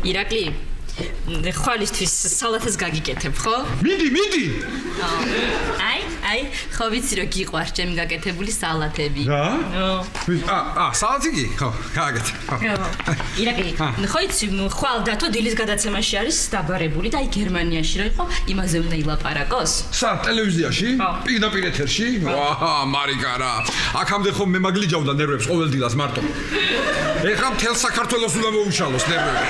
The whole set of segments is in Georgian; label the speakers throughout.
Speaker 1: ირაკლი, ხვალისთვის სალათას გაგიკეთებ, ხო?
Speaker 2: მიდი.
Speaker 1: აი, ხო ვიცი რომ გიყვარს ჩემი გაკეთებული სალათები.
Speaker 2: რა? სალათი კი? ხო, გააკეთე.
Speaker 1: ირაკლი, ხო იცი, ხვალ დათო დილის გადაცემაში არის დაბარებული და აი გერმანიაში რა იყო, იმაზე უნდა ილაპარაკოს.
Speaker 2: ტელევიზიაში? პირდაპირ ეთერში? ვაჰ, მარიკა რა. აქამდე ხომ მე მაგლიჯავდა ნერვებს ყოველ დილას მარტო. ეხლა მთელ საქართველოს უნდა მოუშალოს ნერვები.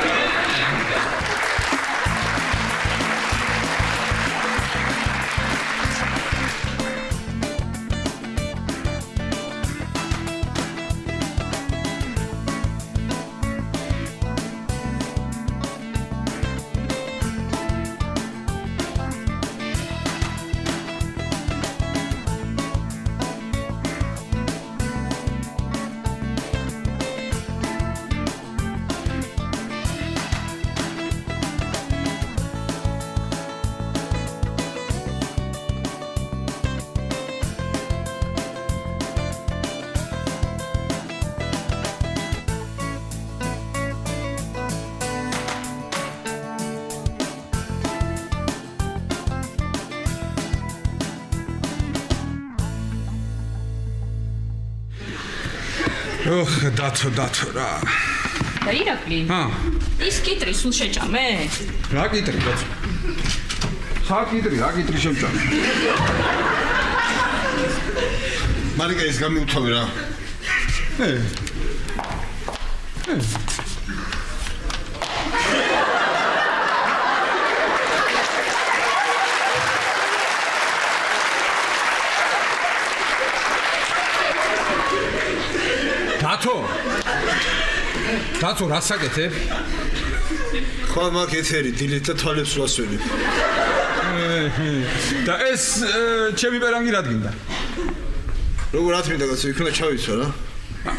Speaker 2: დათო რა.
Speaker 1: და ირაკლი? ის კიტრი სულ შეჭამე?
Speaker 2: რა კიტრი დათო? რა კიტრი შემჭამე?
Speaker 3: მარიკა ის გამიუთოვე რა.
Speaker 2: დათო რა საკეთებ?
Speaker 3: ხო მაგ ეთერი დილით და თვალებს ვასვენი.
Speaker 2: და ეს ჩემი პერანგი რა დგინდა?
Speaker 3: როგორ ათმინდა კაცო იქ უნდა ჩავიცვა რა.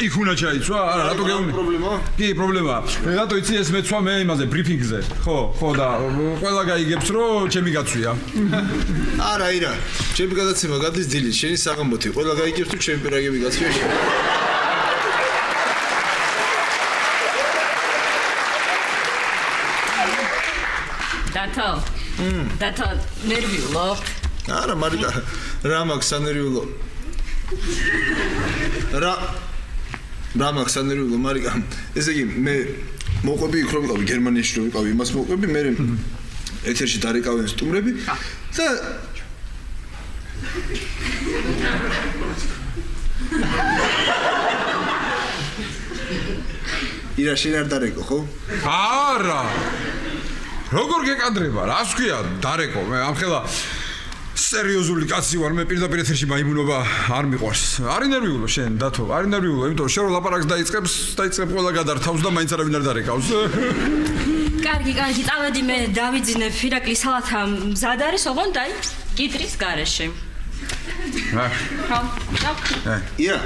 Speaker 2: იქ უნდა ჩაიცვა? არა, რატო გეუბნები?
Speaker 3: პრობლემაა?
Speaker 2: კი, პრობლემაა. რატო იცი ეს მეცვა მე იმაზე ბრიფინგზე. ხო და ყველა გაიგებს რომ ჩემი გაცვია.
Speaker 3: არა, ირა. ჩემი გადაცემა გადის დილით, შენი საღამოთი. ყველა გაიგებს თუ ჩემი პერანგები გაცვია შენ.
Speaker 1: დათო, ნერვიულობ?
Speaker 3: არა, მარიკა, რა მაქვს სანერვიულო? რა მაქვს სანერვიულო, მარიკა? ესე იგი, მე მოყვები იქ რომ ვიყავი გერმანიაში რომ ვიყავი, იმას მოყვები, მე ეთერში დარეკავენ სტუმრები და ირა შენ არ დარეკო, ხო?
Speaker 2: არა. როგორ გეკადრება? რას ქვია დარეკო? მე ამხელა სერიოზული კაცი ვარ, მე პირდაპირ ეთერში მაიმუნობა არ მიყვარს. არის ნერვიულო შენ, დათო, არის ნერვიულო, იმიტომ რომ შენ რო ლაპარაკს დაიწყებ ყველა გადართავს და მაინც არავინ არ დარეკავს.
Speaker 1: კარგი, წავედი მე დავიძინებ ირაკლი სალათა მზად არის, ოღონდ აი კიტრის გარეშე. ხო,
Speaker 3: ია.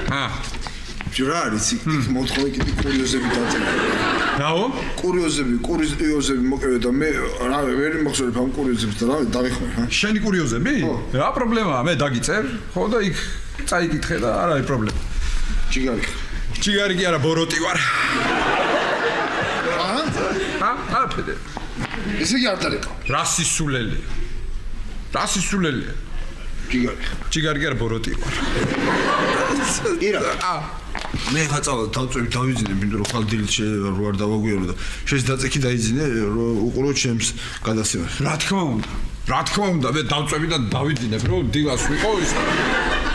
Speaker 3: რა არის იქ მოთხოვე კიდე კურიოზები დაწერა.
Speaker 2: რაო? კურიოზები
Speaker 3: მოკევე და მე რა ვერ მახსოვებ ამ კურიოზებს და რა დავიხმარ, ჰა?
Speaker 2: შენი კურიოზები? რა პრობლემაა? მე დაგიწერ, ხო და იქ წაიკითხე და არ არის პრობლემა. ჩიგარი კი არა, ბოროტი ვარ. აფედე.
Speaker 3: ესე იგი არ დარეკო.
Speaker 2: რა სისულელია? ჩიგარი კი არა, ბოროტი ვარ.
Speaker 3: ირა. მე ხაწავ დავწევი დავიძინებ, იმიტომ რომ ხალ დილით რო არ დავაგვიარო და შენ დაწექი დაიძინე, რომ უყურო ჩემს გადაცემას.
Speaker 2: რა თქმა უნდა, მე დავწევი და დავიძინებ, რომ დილას ვიყო ის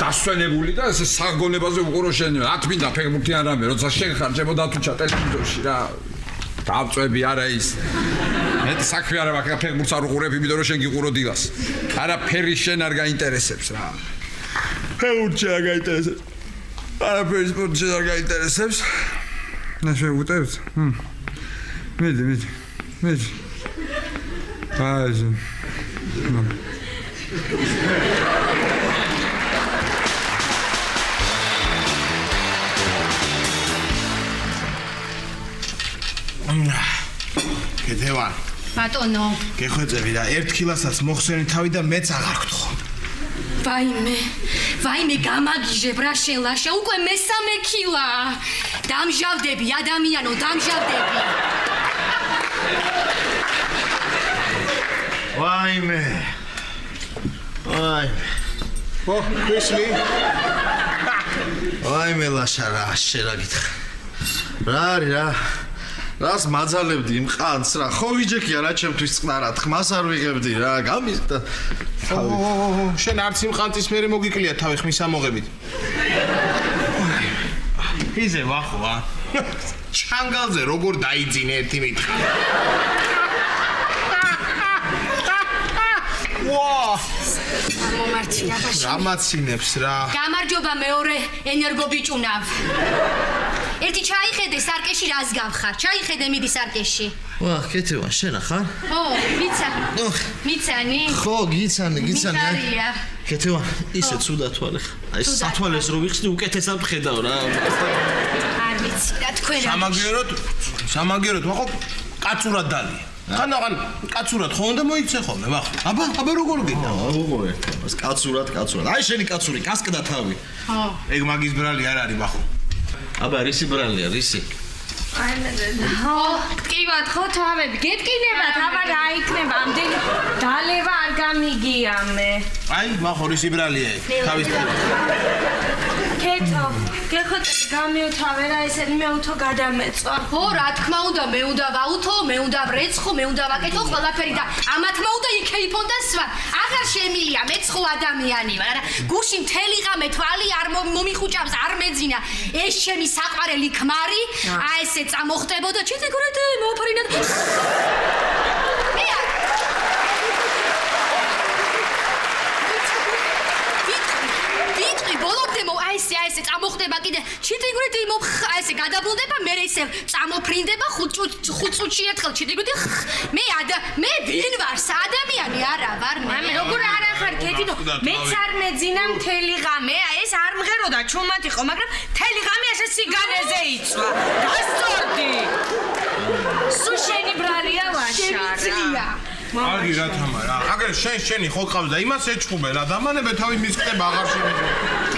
Speaker 2: დასვენებული და ესე საგონებაზე უყურო შენ. რა თქმა ფეხბურთი არ რამე, როცა შენ ხარ ჩემო დათუჩა ტელევიზორში რა. დავწევი არა ის. მე საქმე არა მაქვს, ფეხბურთს არ უყურებ, იმიტომ რომ შენ გიყურო დილას. არაფერი შენ არ გაინტერესებს რა. ფეხბურთი არ გაინტერესებს. არაფერი სპორტი არ გაინტერესებს. ნახე შევუტევთ? მიდი. აი.
Speaker 4: კეთევან.
Speaker 5: ბატონო.
Speaker 4: გეხვეწები და 1 კილოსაც მოხსენი თავი და მეც აღარ გთხოვ.
Speaker 5: ვაიმე გამაგიჟებ რა შენ ლაშა, უკვე მესამე კილა. დამჟავდები ადამიანო, დამჟავდები.
Speaker 6: ვაიმე.
Speaker 4: ო, ისლი.
Speaker 6: ვაიმე ლაშა რა შეერა გითხრა. რა არის რა? რას მაძალებდი იმ ყანს რა? ხო ვიჯექია რა ჩემთვის წყნარა, ხმას არ ვიღებდი რა. გამისდა.
Speaker 4: ო, შენ არც იმ ყანწის მერე მოგიკლია თავი ხმის ამოღებით. იზე ვახო, ჩანგალზე როგორ დაიძინე ერთი მითხრა. ვა!
Speaker 5: მომარჩია ბაში.
Speaker 4: რამაცინებს რა.
Speaker 5: გამარჯობა მეორე ენერგობიჭუნავ. ერთი ჩაიხედე სარკეში რას გავხარ? ჩაიხედე მიდი სარკეში.
Speaker 6: ვა, კეთება, შენ ახარ?
Speaker 5: ო, მიცა. მიცანი?
Speaker 6: ხო, გიცანი.
Speaker 5: მიცარია.
Speaker 6: კეთება, ისე ცუდა თვალე. აი სათვალეს რო ვიხსნი, უკეთესად ვხედავ რა.
Speaker 5: არ ვიცი რა თქვენ.
Speaker 4: სამაგიეროდ ვახო კაცურად დალია. ხან კაცურად ხო უნდა მოიცე ხოლმე ვახო. აბა როგორ გინდა?
Speaker 6: აუღო ერთმას, კაცურად. აი შენი კაცური, კასკდა თავი.
Speaker 5: ხო.
Speaker 4: ეგ მაგის ბრალი არ არის ვახო.
Speaker 6: აბა რისი ბრალია, რისი?
Speaker 5: ხო, ტკივად ხო თავები, გეტკინებათ, აბა რა იქნება, ამდენი დალევა არ გამიგიამე.
Speaker 4: აი, ვახო რისი ბრალია ეგ. თავის
Speaker 7: კეთო, გეხოთები გამიუთავე რა ესენი მე უთო გადამეწვა.
Speaker 5: ხო, რა თქმა უნდა, მე უნდა ვაუთო, მე უნდა ვრეცხო, მე უნდა ვაკეთო ყველაფერი და ამათმა უნდა იქეიფონ და სვა. აღარ შემილია, მე ცხო ადამიანი ვარ, არა. გუში მთელი ღამე თვალი არ მომიხუჭავს, არ მეძინა. ეს ჩემი საყვარელი ქმარი, აი ესე წამოხტებოდა, ჩიტიგურეთ მოფრინად. აი ესე წამოხდება კიდე ჩიტიგურით აი ესე გადაბლდება მე ისე წამოფრინდება 5 წუთში ერთხელ ჩიტიგურით მე ვინ ვარ ადამიანი არა ვარ მე
Speaker 7: როგორ არ ახარ კეთინო მეც არ მეძინა მთელი ღამე ეს არ მღეროდა ჩუმად იყო მაგრამ მთელი ღამე ასე სიგანეზე იწვა გასწორდი სულ შენი ბრალია ვაშარა
Speaker 4: კარგი რა თამარა აგერ შენი ხო ყავს და იმას ეჩხუბე რა დამანებე თავი მისკდება აღარ შემეძო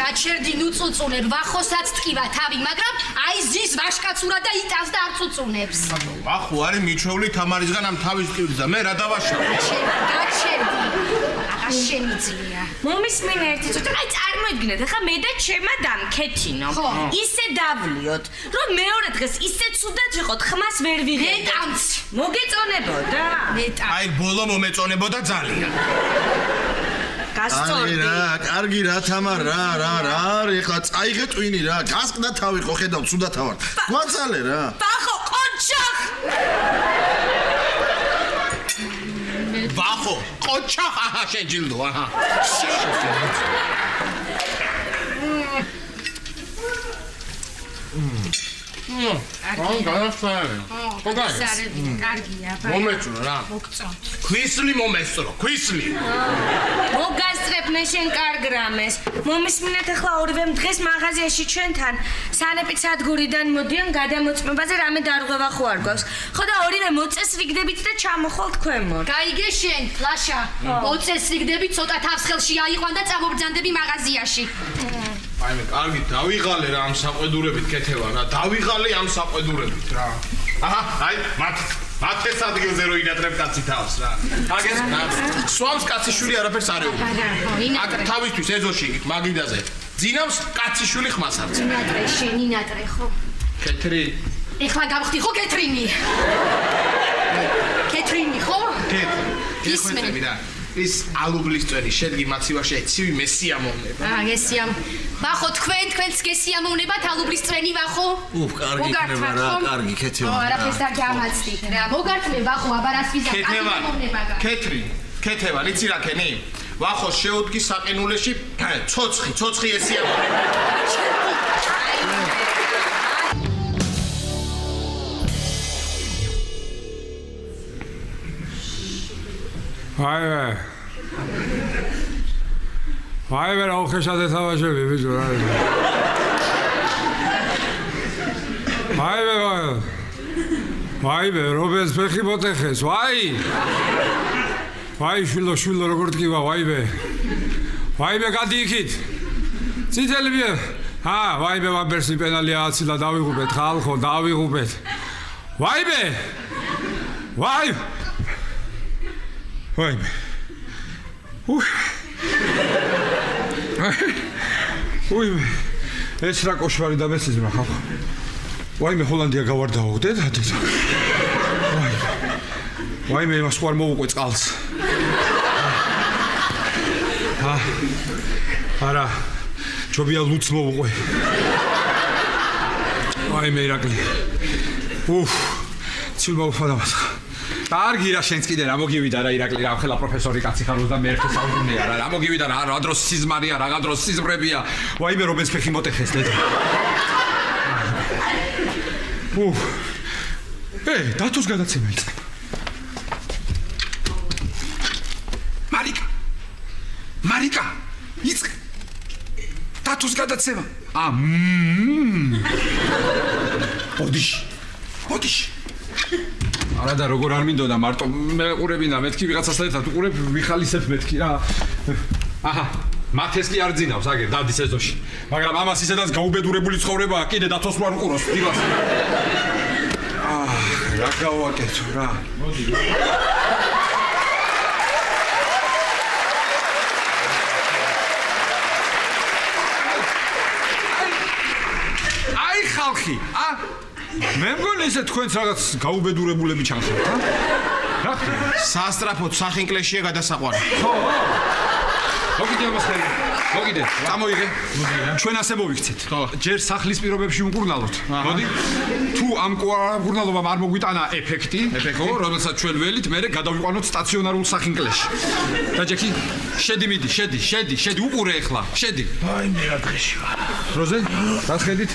Speaker 5: გაჩერდი ნუ წუწუნებ ვახოსაც ტკივა თავი მაგრამ აი ზის ვაშკაცურა და იტანს და არ წუწუნებს
Speaker 4: ვახო არის მიჩვეული თამარისგან ამ თავის ტკივის და მე რა დავაშავე
Speaker 5: გაჩერდი აღარ შემიძლია
Speaker 7: მომისმინე ერთი წუთი აი წარმოიდგინეთ ახლა მე და ჩემა დამკეთინო ისე დავლიოთ რომ მეორე დღეს ისე ცუდად ვიყოთ ხმას ვერ ვიღებ
Speaker 5: მეტამც
Speaker 7: მოგეწონებოდა
Speaker 5: აი
Speaker 4: ბოლო მომეწონებოდა ძალიან
Speaker 7: გასწორდი
Speaker 6: კარგი რა თამარ რა არის ეხლა წაიღე ტვინი რა გასკდა თავი ხო ხედავ ცუდად ვარ გვაცალე რა
Speaker 7: ბახო ყოჩახ
Speaker 4: ვახო ყოჩახ აჰა შეჯილდო აჰა
Speaker 5: კარგია
Speaker 4: მომეწონა რა ქვისლი მომესწრო ქვისლი
Speaker 7: მოგასწრებ მე შენ კარგ რამეს მომისმინეთ ახლა ორივე დღეს მაღაზიაში ჩვენთან სანეპით სადგურიდან მოდიან გადამოწმებაზე რამე დარღვევა ხო არ გვაქვს ხო და ორივე მოწესრიგდებით და ჩამოხვალთ ქვემოთ
Speaker 5: გაიგე შენ ლაშა მოწესრიგდებით ცოტა თავს ხელში აიყვან და წამობრძანდები მაღაზიაში
Speaker 4: აი მე კარგი დავიღალე რა ამ საყვედურებით კეთება რა დავიღალე ამ საყვედურებით რა აჰა აი მათ ეს ადგილზე რო ინატრებ კაცი თავს რა აგეს სვამს კაცი შვილი არაფერს არ ეუბნება აქ თავისთვის ეზოში მაგიდაზე ძინავს კაცი შვილი ხმას არ
Speaker 5: ინატრე შენ ინატრე ხო
Speaker 4: კეთრი
Speaker 5: ეხლა გავხდი ხო კეთრინი ხო
Speaker 4: გეხვეწები რა ის ალუბლის წვენი შედგი მაცივაში ცივი მესიამოვნება
Speaker 5: გესიამ ვახო თქვენს გესიამოვნებათ ალუბლის წვენი ვახო
Speaker 6: კარგი იქნება რა კარგი კეთება
Speaker 5: არაფერს არ გამაცდით რა მოგართმე ვახო აბა რას ვიზა
Speaker 4: კეთება იცი რა ქენი ვახო შეუდგი საყინულეში ცოცხი ესიამოვნება
Speaker 2: ვაიმე რა უხეშად ეთავაშები ბიჭო რა ვაიმე რობეს ფეხი მოტეხეს ვაი შვილო როგორ ტკივა ვაიმე გადი იქით წითელი ვაიმე ვამბერსი პენალი აცილა დავიღუბეთ ხალხო დავიღუბეთ ვაიმე ვაიმე. უიმე. ეს რა კოშმარი და მესიზმრა ხალხო. ვაიმე ჰოლანდია გავარდაო დედა. ვაიმე იმას ხوار მოვუყვე წყალს. არა. ჯობია ლუც მოვუყვე. ვაიმე ირაკლი. ცილმა უფადამას. კარგი რა შენც კიდე რა მოგივიდა რა ირაკლი რა ხელა პროფესორი კაცი ხარ 21 საუკუნეა რა მოგივიდა რა დროს სიზმარია რა დროს სიზმრებია ვაიმე რომენს ფეხი მოტეხეს დედა დათოს გადაცემა იწყება მარიკა იწყე დათოს გადაცემა ოდიში არა და როგორ არ მინდოდა მარტო მეყურებინა მეთქი ვიღაცას ერთად უყურებ ვიხალისებ მეთქი რა აჰა მათ ეს კი არ ძინავს აგერ დადის ეზოში მაგრამ ამას ისედაც გაუბედურებული ცხოვრებაა კიდე დათოს ვარ უყუროს დილას რა გავაკეთო რა მოდი აი ხალხი მე მგონი ესე თქვენც რაღაც გაუბედურებულები ჩანხართ, რა?
Speaker 4: სასტრაფოდ სახინკლეშია გადასაყვანი.
Speaker 2: ხო. მოგიდე ამას ხელი. მოგიდე. წამოიღე. ჩვენ ასე მოვიქცეთ. ჯერ სახლის პირობებში უკურნალოთ. მოდი. თუ ამ უკურნალობამ არ მოგვიტანა ეფექტი, ხო, რომელსაც ჩვენ ველით, მე გადავიყვანოთ სტაციონარულ სახინკლეში. და ჯექი, შედი, უყურე ახლა, შედი.
Speaker 6: აი მე რა დღეში ვარ.
Speaker 2: როზე? რას ხედით?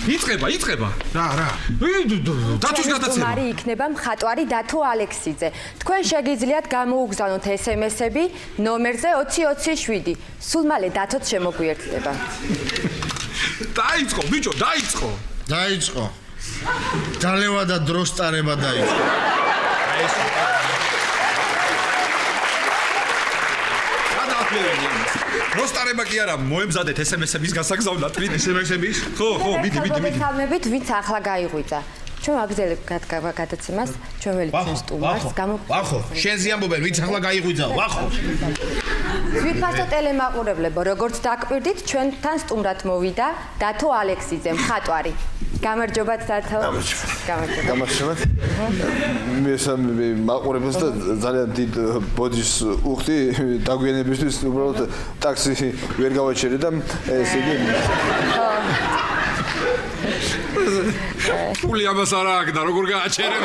Speaker 2: იწყება. რა. დათოს გადაცემა.
Speaker 8: სტუმარი იქნება მხატვარი დათო ალექსიძე. თქვენ შეგიძლიათ გამოუგზავნოთ SMS-ები ნომერზე 2027. სულ მალე დათოც შემოგვიერთდება.
Speaker 2: დაიწყო, ბიჭო,
Speaker 6: დაიწყო. დალევა და დროს ტარება დაიწყო.
Speaker 2: როსტარება კი არა, მოემზადეთ SMS-ების გასაგზავნად, SMS-ების? ხო, მიდი.
Speaker 8: მოგესალმებით, ვინც ახლა გაიღვიძა. ჩვენ ვაგზავნებთ გადაცემას, ჩვენ ველით სტუმარს
Speaker 4: ვახო, შენზე ამბობენ, ვინც ახლა გაიღვიძა, ვახო.
Speaker 8: ვიფასო ტელემაყურებლებო, როგორც დაკვირდით, ჩვენთან სტუმრად მოვიდა დათო ალექსიძე, მხატვარი. გამარჯობათ დათო.
Speaker 3: გამარჯობათ. მე მაყურებელს და ძალიან დიდ ბოძის უხდი დაგვიანებისთვის უბრალოდ ტაქსი ვერ გავაჩერე და ესე იგი
Speaker 2: ფული ამას არ აქვს და როგორ გააჩერებ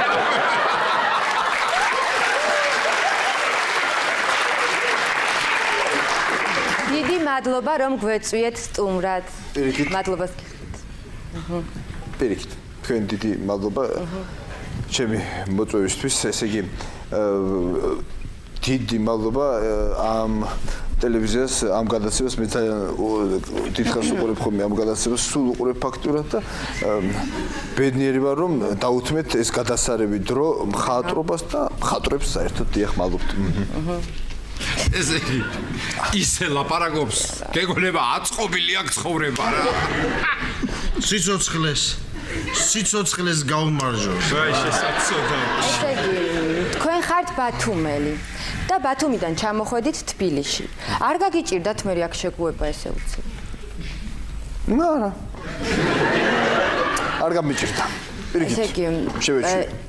Speaker 8: დიდი მადლობა რომ გვეწვიეთ სტუმრად. მადლობას გიხდით.
Speaker 3: პირიქით. თქვენ დიდი მადლობა ჩემი მოწვევისთვის, ესე იგი დიდი მადლობა ამ ტელევიზიას, ამ გადაცემას მე ძალიან დიდხანს უყურებ ხოლმე ამ გადაცემას, სულ უყურებ ფაქტურად და ბედნიერი ვარ რომ დაუთმეთ ეს გადასარევი დრო მხატვრობას და მხატვრებს საერთოდ დიახ მადლობთ.
Speaker 2: ესე იგი ისე ლაპარაკობს, გეგონება აწყობილი აქ ცხოვრება რა.
Speaker 6: სიცოცხლეს გავმარჯოს.
Speaker 2: აი შესაძლოა.
Speaker 8: ესე იგი, თქვენ ხართ ბათუმელი და ბათუმიდან ჩამოხვედით თბილისში. არ გაგიჭირდათ მე აქ შეგუება ესე უცებ.
Speaker 3: არა. არ გამიჭირდა.
Speaker 8: ესე იგი,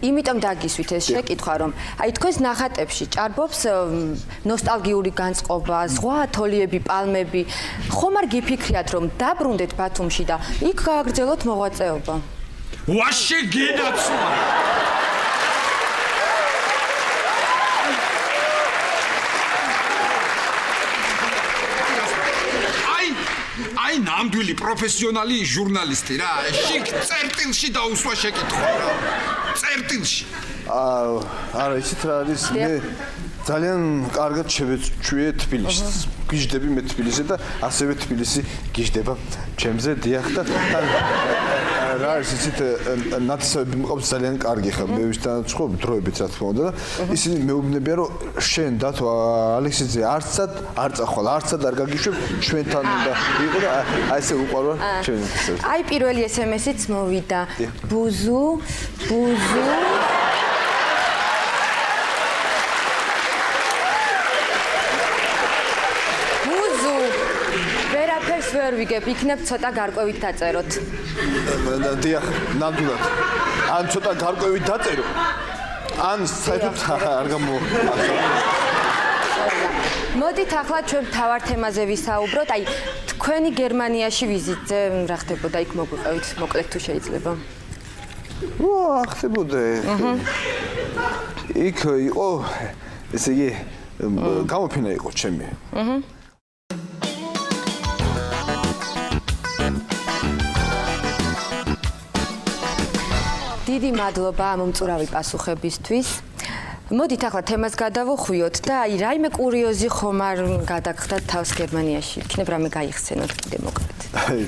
Speaker 8: იმიტომ დაგისვით ეს შეკითხვა, რომ აი თქვენს ნახატებში ჭარბობს ნოსტალგიური განწყობა, ზღვა თოლიები, პალმები. ხომ არ გიფიქრიათ, რომ დაბრუნდეთ ბათუმში და იქ გააგრძელოთ მოღვაწეობა?
Speaker 2: ვაშე გენაცვა. აი ნამდვილი პროფესიონალი ჟურნალისტი რა. შიგ წერტილში დაუსვა შეკითხვა რა. წერტილში.
Speaker 3: არა, იცით რა არის, მე ძალიან კარგად შევეწვიე თბილისს. გიждები მე თბილისზე და ასევე თბილისი გიждდება ჩემზე, დიახ და რა არის, იცით ნათესავები მყავს ძალიან კარგი ხა, მე ვისთან ვცხოვრობ დროებით რა თქმა უნდა და ისინი მეუბნებიან რომ შენ დათო ალექსიძე არ წახვალ, არცად არ გაგიშვებ, ჩვენთან უნდა იყო და აი ესე უყარვა ჩვენ ნათესავებს.
Speaker 8: აი პირველი SMS-იც მოვიდა. ბუზუ ვერ ვიგებ, იქნებ ცოტა გარკვევით დაწეროთ.
Speaker 3: დიახ, ნამდვილად. ან ცოტა გარკვევით დაწერო. ან საერთოდ არ
Speaker 8: მოდით ახლა ჩვენ თავარ თემაზე ვისაუბროთ. აი, თქვენი გერმანიაში ვიზიტზე რა ხდებოდა იქ მოგვიყევით, მოკლედ თუ შეიძლება.
Speaker 3: ხდებოდა. იქ იყო, ესე იგი, გამოფენა იყო ჩემი.
Speaker 8: დიდი მადლობა მომწურავი პასუხებისთვის. მოდით ახლა თემას გადავუხვიოთ და აი რაიმე კურიოზი ხომ არ გადაგხდათ თავს გერმანიაში. იქნებ რამე გაიხსენოთ კიდე მოკლედ.
Speaker 3: აი,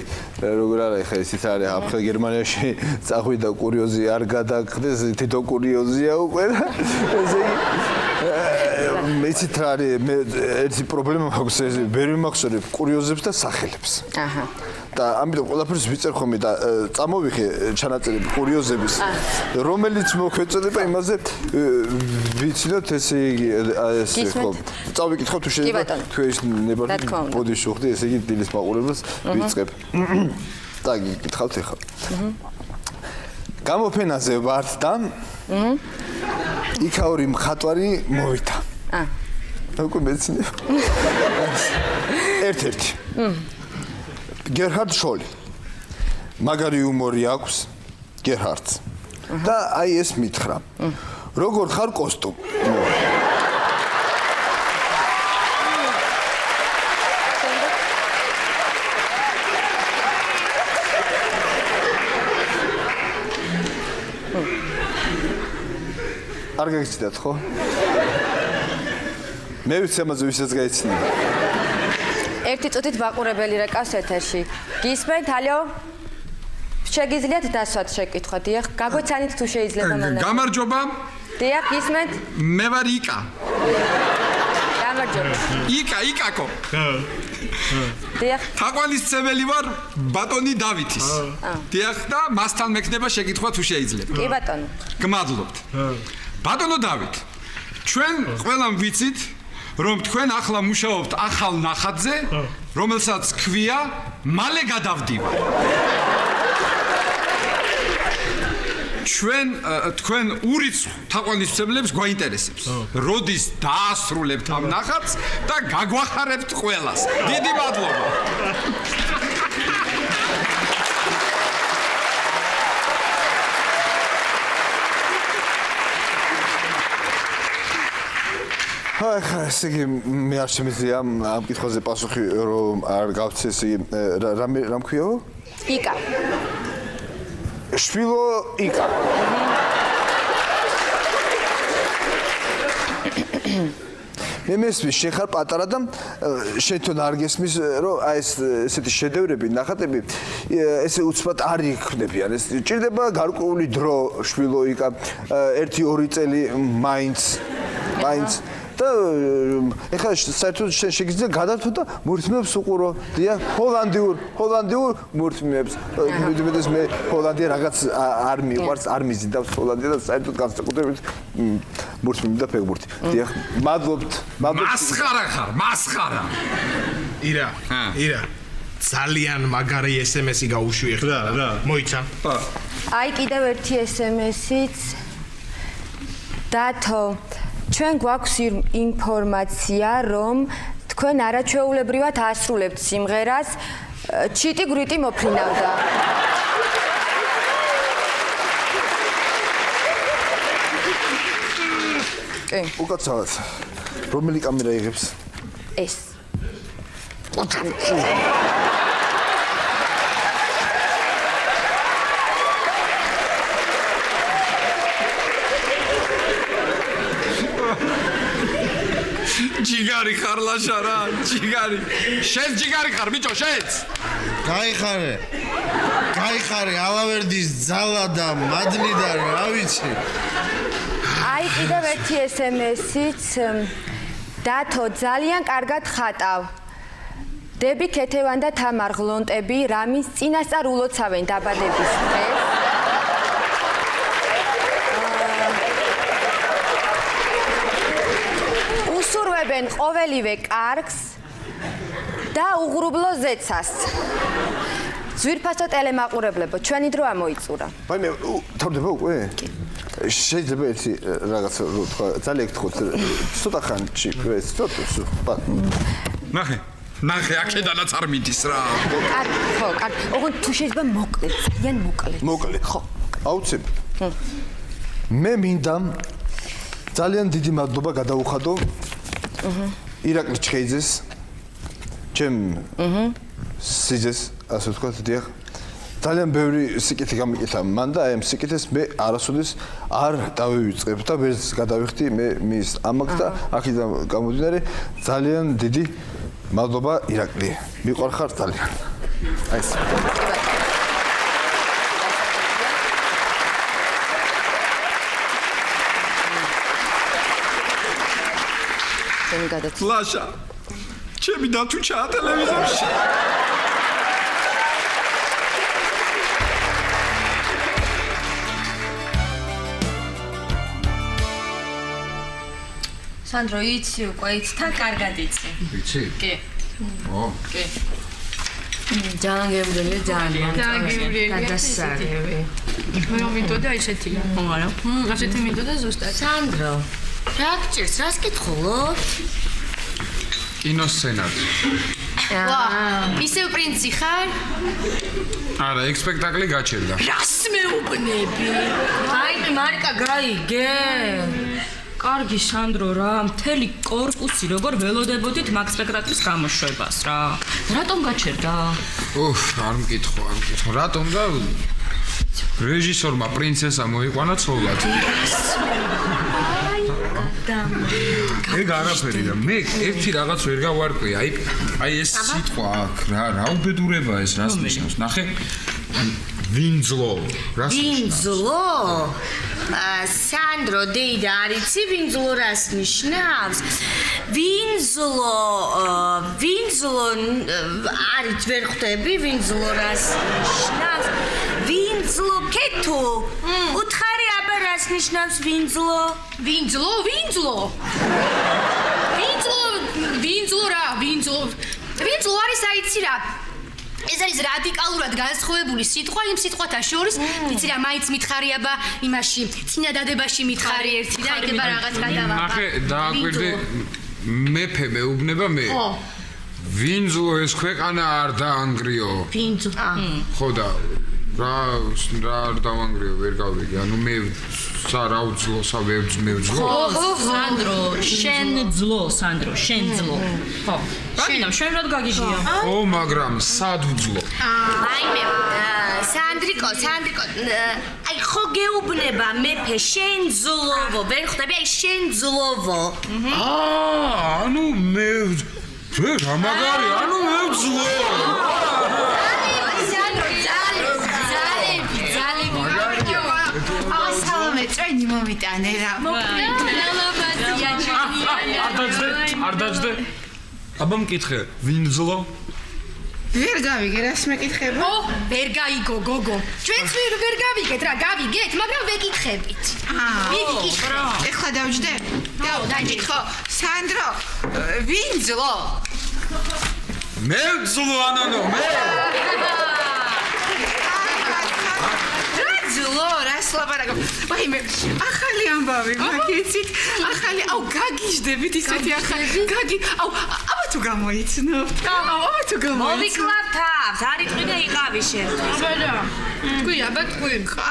Speaker 3: როგორ არა ხა ისიც არის აფხელ გერმანიაში წახვიდა კურიოზი არ გადაგხდეს, თითო კურიოზია უკვე და ესე იგი მეცით რა არის მე ერთი პრობლემა მაქვს ეს ვერ ვიმახსოვრებ კურიოზებს და სახელებს. აჰა. და ამიტომ ყველაფერს ვიწერ ხოლმე და წამოვიხე ჩანაწერები კურიოზების რომელიც მოგვეწოდება იმაზე ვიცინოთ ესე იგი ესე ხო წავიკითხოთ თუ შეიძლება თქვენს ნებართი ბოდიში ხდი ესე იგი დილის მაყურებელს ვიწყებ და გიკითხავთ ახლა გამოფენაზე ვართ და იქაური მხატვარი მოვიდა უკვე მეცნიერ ერთ-ერთი გერჰარდ შოლი. მაგარი იუმორი აქვს გერჰარდს. და აი ეს მითხრა. როგორ ხარ კოსტუმ? არ გაგიცდათ ხო? მე ვიცი ამაზე ვისაც გაიცნია.
Speaker 8: ერთი წუთით ვაყურებელი რეკავს ეთერში. გისმენთ, ალო? შეგიძლიათ დასვათ შეკითხვა, დიახ? გაგვეცანით თუ შეიძლება მანამ.
Speaker 2: გამარჯობა.
Speaker 8: დიახ, გისმენთ?
Speaker 2: მე ვარ იკა.
Speaker 8: გამარჯობა.
Speaker 2: იკაკო.
Speaker 8: დიახ.
Speaker 2: თაყვანისმცემელი ვარ ბატონი დავითის. დიახ და მასთან მექნება შეკითხვა თუ შეიძლება.
Speaker 8: კი ბატონო.
Speaker 2: გმადლობთ. ბატონო დავით, ჩვენ ყველამ ვიცით რომ თქვენ ახლა მუშაობთ ახალ ნახატზე, რომელსაც ქვია მალე გადავდივარ. თქვენ ურიცხვ თაყვანისმცემლებს გვაინტერესებს. როდის დაასრულებთ ამ ნახატს და გაგვახარებთ ყველას. დიდი მადლობა.
Speaker 3: ახლა ესე იგი მე არ შემიძლია ამ კითხვაზე პასუხი რომ არ გავცე ესე იგი რამ ქვიაო?
Speaker 8: იკა.
Speaker 3: შვილო იკა. მე მესმის შეხარ პატარა და შენ თვითონ არ გესმის რომ აი ეს ესეთი შედევრები ნახატები ესე უცბად არ იქნებიან ეს ჭირდება გარკვეული დრო შვილო იკა 1-2 წელი მაინც და ეხლა საერთოდ შეგიძლია გადავთო და მურთმებს უყურო. დიახ, ჰოლანდიურ მურთმებს. მიდმედეს მე ჰოლანდია რაღაც არ მიყვარს, არ მიზიდავს ჰოლანდია და საერთოდ განსაკუთრებით მურთმები და ფეგმურთი. დიახ, მადლობთ.
Speaker 2: მასხარა ხარ, მასხარა.
Speaker 4: ირა. ძალიან მაგარი SMS-ი გაუშვი ხა. რა. მოიცა.
Speaker 8: აი კიდევ ერთი SMS-იც. დათო ჩვენ გვაქვს ინფორმაცია, რომ თქვენ არაჩვეულებრივად ასრულებთ სიმღერას ჩიტი გრიტი მოფრინავდა. კი.
Speaker 3: უკაცრავად. რომელი კამერა იღებს?
Speaker 8: ეს.
Speaker 2: ჯიგარი ხარ ლაშარა, ჯიგარი. შენ ჯიგარი ხარ, ბიჭო, შენც.
Speaker 6: გაიხარე, ალავერდის ძალა და მადნი და რა ვიცი.
Speaker 8: აი კიდევ ერთი SMS-იც. დათო, ძალიან კარგად ხატავ. დები ქეთევან და თამარ ღლონტები რამის წინასწარ ულოცავენ დაბადების დღეს. უსურვებენ ყოველივე კარგს და უღრუბლო ზეცას. ძვირფასო ტელემაყურებლებო, ჩვენი დრო ამოიწურა.
Speaker 3: ვაიმე, თავდება უკვე? შეიძლება ერთი რაღაცა თქვა, ძალიან გთხოვთ, ცოტა ხანში, ეს ცოტა,
Speaker 2: ნახე, აქედანაც არ მიდის რა.
Speaker 8: კარგი, ხო, კარგი. ოღონდ თუ შეიძლება მოკლედ, ძალიან მოკლედ.
Speaker 3: მოკლედ.
Speaker 8: ხო.
Speaker 3: აუცილებლად. მე მინდა ძალიან დიდი მადლობა გადაუხადო. ირაკლი ჩხეიძეს. ჩემ სიძეს, ასე ვთქვათ, დიახ. ძალიან ბევრი სიკეთე გამიკეთა მან და აი ამ სიკეთეს მე არასოდეს არ დავივიწყებ და ვერც გადავიხდი მე მის ამაკ და აქედან გამომდინარე ძალიან დიდი მადლობა ირაკლი. მიყვარხარ ძალიან. აი ეს.
Speaker 2: ლაშა, ჩემი დათუჩა ტელევიზორში.
Speaker 7: სანდრო, იცი უკვე, იცი, თან კარგად იცი.
Speaker 2: იცი?
Speaker 7: კი.
Speaker 2: ო.
Speaker 7: კი. ძალიან გემრიელი, ძალიან. გადასარევი.
Speaker 5: მე მინდოდა ისეთია. ხო, არა. ასეთი მინდოდა ზუსტად.
Speaker 7: სანდრო, რა გჭირს, რას კითხულობ?
Speaker 2: კინოსცენარი.
Speaker 5: ვა, ისევ პრინცი ხარ?
Speaker 2: არა, ეგ სპექტაკლი გაჩერდა.
Speaker 5: რას მეუბნები?
Speaker 7: აი, მარიკა გაიგე.
Speaker 1: კარგი სანდრო რა, მთელი კორპუსი როგორ ველოდებოდით მაგ სპექტაკლის გამოშვებას რა. რატომ გაჩერდა?
Speaker 2: არ მკითხო. რატომ და რეჟისორმა პრინცესა მოიყვანა ცოლად. ეგ არაფერი და მე ერთი რაღაც ვერ გავარკვი. აი ეს სიტყვა აქ რა უბედურება ეს რას ნიშნავს? ნახე. ვინძლო.
Speaker 7: ვინძლო? სანდრო, დეიდა, არიცი ვინძლო რას ნიშნავს? ვინძლო არით ვერ ხვდები ვინძლო რას ნიშნავს? ვინძლო კეთო. უთხარი აბა რას ნიშნავს ვინძლო?
Speaker 5: ვინძლო არის აიცი რა. ეს არის რადიკალურად განსხვავებული სიტყვა იმ სიტყვათა შორის, იცი რა, მაინც მითხარიაბა იმაში, წინადადებაში მითხარი ერთი და იქება რაღაც გადავაბა.
Speaker 2: ნახე, დააკვირდი მეფე მეუბნება მე. ვინძლო ეს ქვეყანა არ დაანგრიო.
Speaker 7: ვინძლო.
Speaker 2: ხო და რა არ დავანგრიო, ვერ გავიგე. ანუ მე რა უძლო, მევძლო.
Speaker 1: ხო, სანდრო, შენ ძლო. ხო. რადგან შენ რა გაგიჟია?
Speaker 2: ო, მაგრამ სად ვძლო?
Speaker 7: აიმე, სანდრიკო, აი ხო გეუბნება მეფე შენ ძლოვო, ვერ ხვდები აი შენ ძლოვო.
Speaker 2: ანუ მე რა მაგარი, ანუ მე ვძლო.
Speaker 5: წვენი მომიტანე რა.
Speaker 2: არ დაждე. აბა მკითხე, ვინძლო?
Speaker 5: ვერ გავიგე, რას მეკითხება? ვერ გაიგო, გოგო. ჩვენც ვერ გავიგეთ რა, გავიგეთ, მაგრამ ვეკითხებით. ვიკითხე. ეხლა დავждე. დაიჭიქო. სანდრო, ვინძლო?
Speaker 2: მე ვძლო, ანანო, მე.
Speaker 5: რას ლაპარაკობ? ვაიმე, ახალი ამბავი მაგიცით? ახალი, გაგიჟდებით ისეთი ახალი. აბა თუ გამოიცნობ.
Speaker 7: მოვიკლავ თავს, არ იყვი და იყავი შენ.
Speaker 5: თქვი.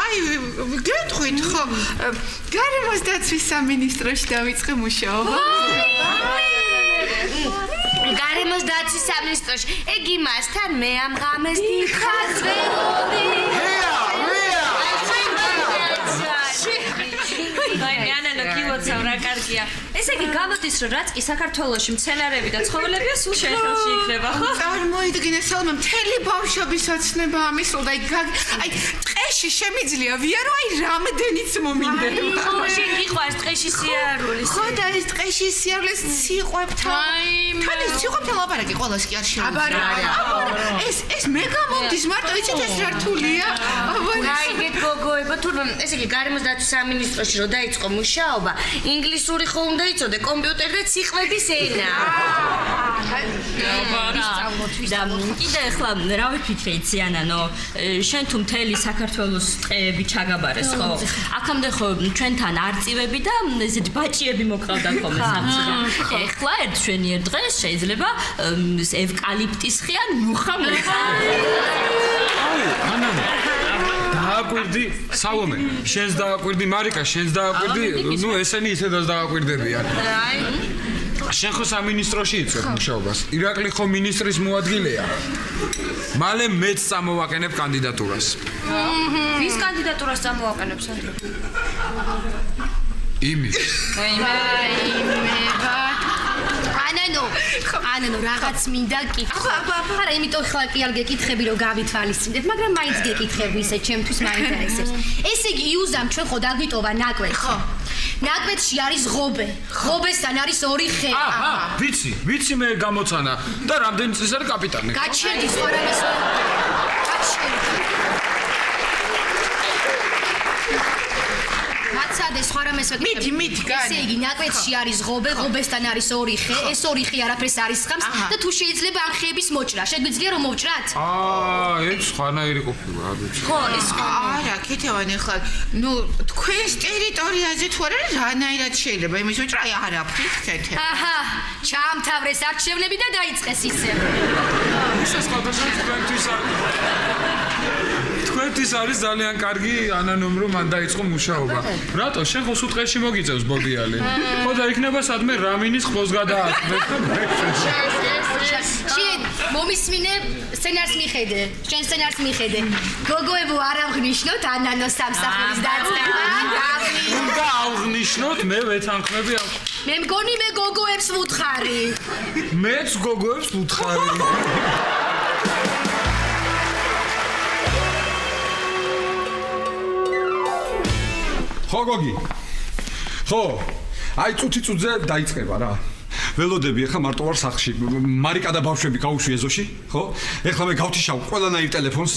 Speaker 5: აი, გეტყვით ხო? გარემოს დაცვის სამინისტროში დავიწყე მუშაობა.
Speaker 7: გარემოს დაცვის სამინისტროში. ეგ იმასთან მე ამ ღამეს დიხას ვეროდი. რა კარგია. ესე იგი გამოდის რომ რაც კი საქართველოში მცენარეები და ცხოველებია სულ შენ ხელში იქნება, ხო?
Speaker 5: წარმოიდგინე, სალმე მთელი ბავშვობის ოცნება ამისულ და აი ტყეში
Speaker 9: თამაში შემიძლია ვიარო აი რამდენიც მომინდება.
Speaker 7: ხო, შენ გიყვარს ტყეში სიარული.
Speaker 9: ხო და ეს ტყეში სიარულეს ციყვებთან. თან ეს ციყვებთან ლაპარაკი ყოველს კი არ შეუძლია. ეს მე გამომდის მარტო იცით ეს რა რთულია?
Speaker 7: აი გეთ გოგოებო თურმე ესე იგი გარემოს დაცვის სამინისტროში რო დაიწყო მუშაობა, ინგლისური ხო უნდა იცოდე, კომპიუტერი და ციყვების ენა.
Speaker 1: და კიდე ახლა რა ვიფიქრე იციანანო შენ თუ მთელი საქართველოს ტყეები ჩაგაბარეს ხო აქამდე ხო ჩვენთან არწივები და ესეთი ბაჭიები მოყავდა ხოლმე სამწუხაროდ ეხლა ერთ შვენიერ დღეს შეიძლება ევკალიპტის ხე ან მუხა მოხდა
Speaker 10: ანა დააკვირდი სალომე შენს დააკვირდი მარიკა შენს დააკვირდი ნუ ესენი ისედაც დააკვირდებიან შენ ხო სამინისტროში იწვევ მუშაობას ირაკლი ხო მინისტრის მოადგილეა მალე მეც წამოვაყენებ კანდიდატურას
Speaker 7: ვის კანდიდატურას წამოვაყენებს ანდრო
Speaker 10: იმის
Speaker 5: ანანო რაღაც მინდა კითხო არა იმიტომ ხლა კი არ გეკითხები რომ გავითვალისწინებ მაგრამ მაინც გეკითხები ისე ჩემთვის მაინტერესებს ესე იგი იუზამ ჩვენ ხო დაგვიტოვა ნაკვეთ ხო ნაკვეთში არის ღობე ღობესთან არის ორი ხე
Speaker 10: ვიცი მე გამოცანა და რამდენი წლის არის კაპიტანი
Speaker 5: გაჩერდის ხო რამეს მაცადეს ხო რამეს
Speaker 9: მიდი
Speaker 5: ესე იგი ნაკვეთში არის ღობე ღობესთან არის ორი ხე ეს ორი ხე არაფერს არის ხამს და თუ შეიძლება ამ ხეების მოჭრა შეგვიძლია რომ მოვჭრათ
Speaker 10: ეს სხვანაირი ყოფილა რა ვიცი
Speaker 9: ხო ეს არა კეთევანი ხარ ნუ თქვენს ტერიტორიაზე თუ არა რანაირად შეიძლება იმის მოჭრა აი არაფრით ხეთე
Speaker 5: აჰა ჩამთავრეს არჩევნები და დაიწყეს ისე
Speaker 10: ეს სხვადასხვა თქვენთვის არის ძალიან კარგი ანანომ რომ მან დაიწყო მუშაობა რატო შენ ხო სუტყეში მოგიწევს ბოდიალი ხო და იქნება სადმე რამინის ხბოს გადააწყდეს
Speaker 5: შენ მომისმინე სცენარს მიხედე შენ სცენარს მიხედე გოგოებო არ აღნიშნოთ ანანოს სამსახურის დაწყება
Speaker 10: უნდა აღნიშნოთ მე ვეთანხმები
Speaker 5: მე მგონი მე გოგოებს ვუთხარი
Speaker 10: მეც გოგოებს ვუთხარი
Speaker 2: ხო გოგი ხო აი წუთი-წუთზე დაიწყება რა ველოდები ახლა მარტო ვარ სახლში მარიკა და ბავშვები გაუშვი ეზოში ხო ახლა მე გავთიშავ ყველანაირ ტელეფონს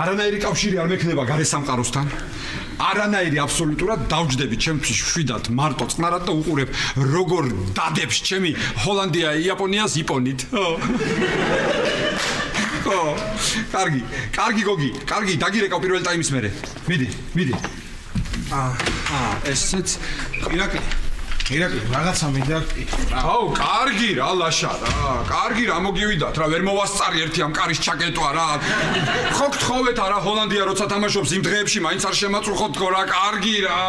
Speaker 2: არანაირი კავშირი არ მექნება გარე სამყაროსთან არანაირი აბსოლუტურად დავჯდები ჩემთვის შვიდად მარტო წყნარად და უყურებ როგორ დადებს ჩემი ჰოლანდია იაპონიას იპონით ხო კარგი გოგი კარგი დაგირეკავ პირველ ტაიმის მერე მიდი ესეც ირაკლი რაღაცა მინდა აუ კარგი რა ლაშა რა კარგი რა მოგივიდათ რა ვერ მოვასწარი ერთი ამ კარის ჩაკეტვა რა ხო გთხოვეთ არა ჰოლანდია როცა თამაშობს იმ დღეებში მაინც არ შემაწუხოთ თქო რა კარგი რა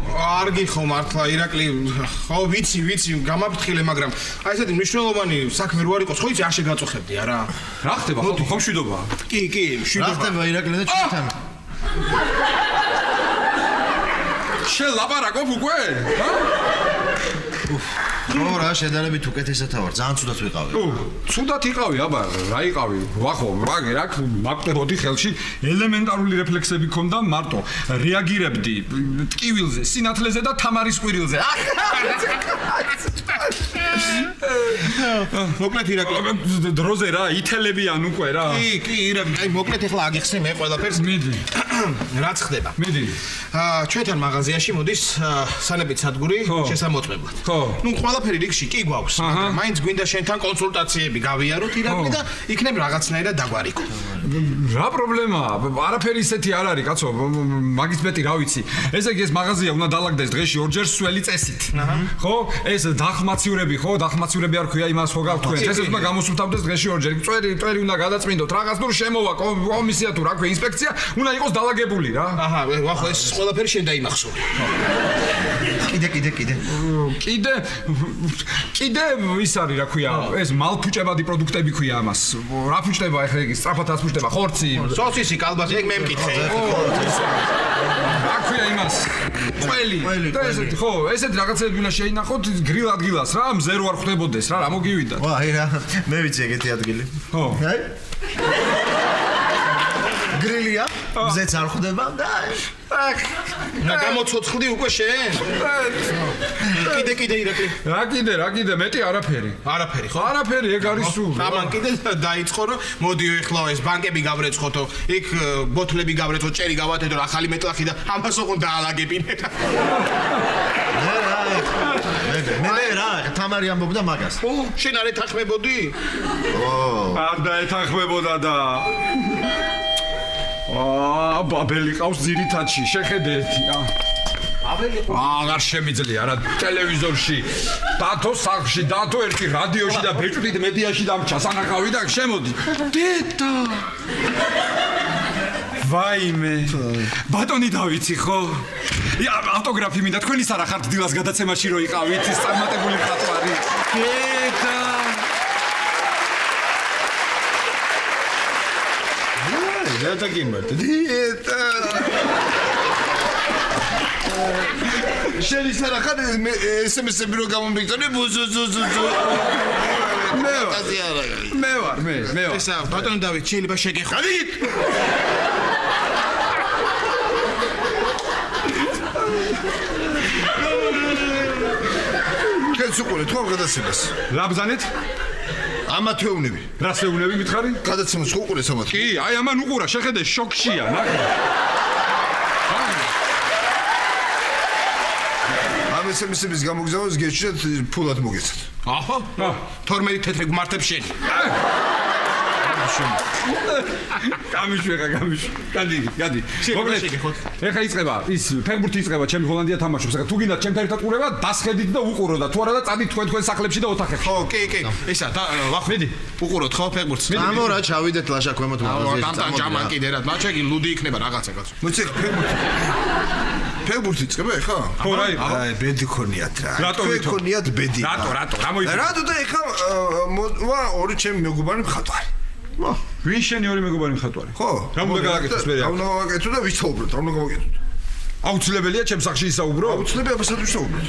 Speaker 4: კარგი ხო მართლა ირაკლი ხო ვიცი გამაფრთხილე მაგრამ აი ესეთი მნიშვნელოვანი საქმე რო არ იყოს ხო იცი არ შეგაწუხებდი არა
Speaker 2: რა ხდება ხო მშვიდობა
Speaker 4: კი მშვიდობა
Speaker 6: რა ხდება ირაკლი და ჩვენთან
Speaker 2: შენ ლაპარაკობ უკვე?
Speaker 6: ხო რა შედარებით უკეთესათა ვარ ძალიან ცუდად ვიყავი
Speaker 2: ცუდად იყავი აბა რა იყავი ვახო რა მაგდებოდი ხელში ელემენტარული რეფლექსები ქონდა მარტო რეაგირებდი ტკივილზე სინათლეზე და თამარის ყვირილზე
Speaker 4: მოკლედ ირაკლი
Speaker 2: დროზე რა ითელებიან უკვე რა
Speaker 4: კი ირაკლი აი მოკლედ ახლა აგიხსნე მე ყველაფერს
Speaker 2: მიდი
Speaker 4: რაც ხდება
Speaker 2: მიდი
Speaker 4: ჩვენთან მაღაზიაში მოდის სანებით სადგური შესამოწმებლად
Speaker 2: ხო
Speaker 4: ნუ ყველაფერი რიგში კი გვაქვს მაგრამ მაინც გვინდა შენთან კონსულტაციები გავიაროთ ირაკლი და იქნებ რაღაცნაირად დაგვარიკო
Speaker 2: რა პრობლემაა არაფერი ისეთი არ არის კაცო მაგის მეტი რა ვიცი ესე იგი ეს მაღაზია უნდა დაალაგდეს დღეში ორჯერ სველი წესით ხო ეს დახმაციურები ხო დახმაციურები არ ქვია იმას ხო გაქვთ თქვენ ეს უნდა გამოსულთავდეს დღეში ორჯერ წვერი უნდა გადაწმინდოთ რაღაც თუ შემოვა კომისია თუ რა ქვია ინსპექცია უნდა იყოს დაალაგებული რა
Speaker 4: აჰა ვახო ეს ყველაფერი შენ დაიმახსოვრე
Speaker 2: კიდე ის არის რა ქვია ეს მალფუჭებადი პროდუქტები ქვია ამას რა ფუჭდება ახლა იგი სწრაფად ასფუჭდება ხორცი
Speaker 4: სოსისი კალბასი ეგ მე მკითხე
Speaker 2: რა ქვია იმას ყველი და ესეთი ხო ესეთი რაღაცები უნდა შეინახოთ გრილ ადგილას რა მზე რო არ ხვდებოდეს რა მოგივიდათ
Speaker 6: აი რა მე ვიცი ეგეთი ადგილი
Speaker 2: ხო
Speaker 6: გრილია, მზეც არ ხვდება და გამოცოცხლდი უკვე შენ? კიდე ირაკლი.
Speaker 2: რა კიდე, მეტი არაფერი.
Speaker 4: არაფერი ხო?
Speaker 2: არაფერი, ეგ არის სულ.
Speaker 4: ამან კიდე დაიწყო რომ მოდიო ეხლა ეს ბანკები გავრეცხოთო, იქ ბოთლები გავრეცხოთ, ჭერი გავათეთო, ახალი მეტლახი და ამას ოღონ დაალაგებინე.
Speaker 6: მე რა, თამარი ამბობდა მაგას.
Speaker 4: ო, შენ არ ეთანხმებოდი?
Speaker 2: არ დაეთანხმებოდა და ბაბელი ყავს ძირითადში, შეხედე ერთი. აღარ შემიძლია რა ტელევიზორში, დათო სახლში, დათო ერთი რადიოში და ბეჭდით მედიაში დამჭა სანახავი და შემოდი. დედა. ვაიმე. ბატონი დავიცი ხო? ავტოგრაფი მინდა თქვენის არა ხართ დილას გადაცემაში რო იყავით, წარმატებული მხატვარი. დედა.
Speaker 6: და გიმართ.
Speaker 3: დიეტა.
Speaker 6: შენ ის არა ხარ SMS-ები რო გამომბიქწონე ბუზუზუზუ.
Speaker 2: მე ვარ.
Speaker 4: ესა ბატონო დავით, შეიძლება შეგეხო.
Speaker 6: გადით.
Speaker 3: კეთს უყურე თუ ამ გადაცემას.
Speaker 2: რა ბზანეთ?
Speaker 3: ამათ ვეუბნები.
Speaker 2: რას ვეუბნები მითხარი?
Speaker 3: გადაცემას უყურე სამათ.
Speaker 2: კი, აი ამან უყურა, შეხედე შოქშია, ნახე.
Speaker 3: ამ SMS-ების გამოგზავნას გეჩვენეთ ფულად მოგეცათ.
Speaker 4: აჰა. 12 თეთრი გმართებს შენი.
Speaker 2: გამიშვეხა. გადი. მოკლედ. ეხა იწყება, ის ფეხბურთი იწყება, ჩემი ჰოლანდია თამაშობს. ეხა თუ გინდათ ჩემთან ერთად ყურება, დასხედით და უყურო და თუ არა და წადით თქვენ სახლებში და ოთახებში.
Speaker 4: ხო, კი. ესა ვახმედი. უყუროთ ხო ფეხბურთს?
Speaker 6: ამო რა ჩავიდეთ ლაშა ქვემოთ მაღაზიაში.
Speaker 4: დამტან ჯამან კიდე რა, მაჩეგი ლუდი იქნება რაღაცა კაცო.
Speaker 3: მოიცე ფეხბურთი იწყება ეხა?
Speaker 2: ხო რა იყო?
Speaker 3: აი ბედი ქონიათ რა.
Speaker 2: რატო ვითო?
Speaker 3: ქონიათ ბედი.
Speaker 2: რატო? რა მოიწევს?
Speaker 3: რატო და ეხა ორი ჩემი მეგობარი მხატვარი.
Speaker 2: ვინ შენი ორი მეგობარი მხატვარი?
Speaker 3: ხო.
Speaker 2: რა უნდა გააკეთოს მე?
Speaker 3: რა უნდა გავაკეთო და ვისაუბროთ, რა უნდა გავაკეთოთ?
Speaker 2: აუცილებელია ჩემ სახლში ისაუბრო?
Speaker 3: აუცილებელია მასად ვისაუბროთ.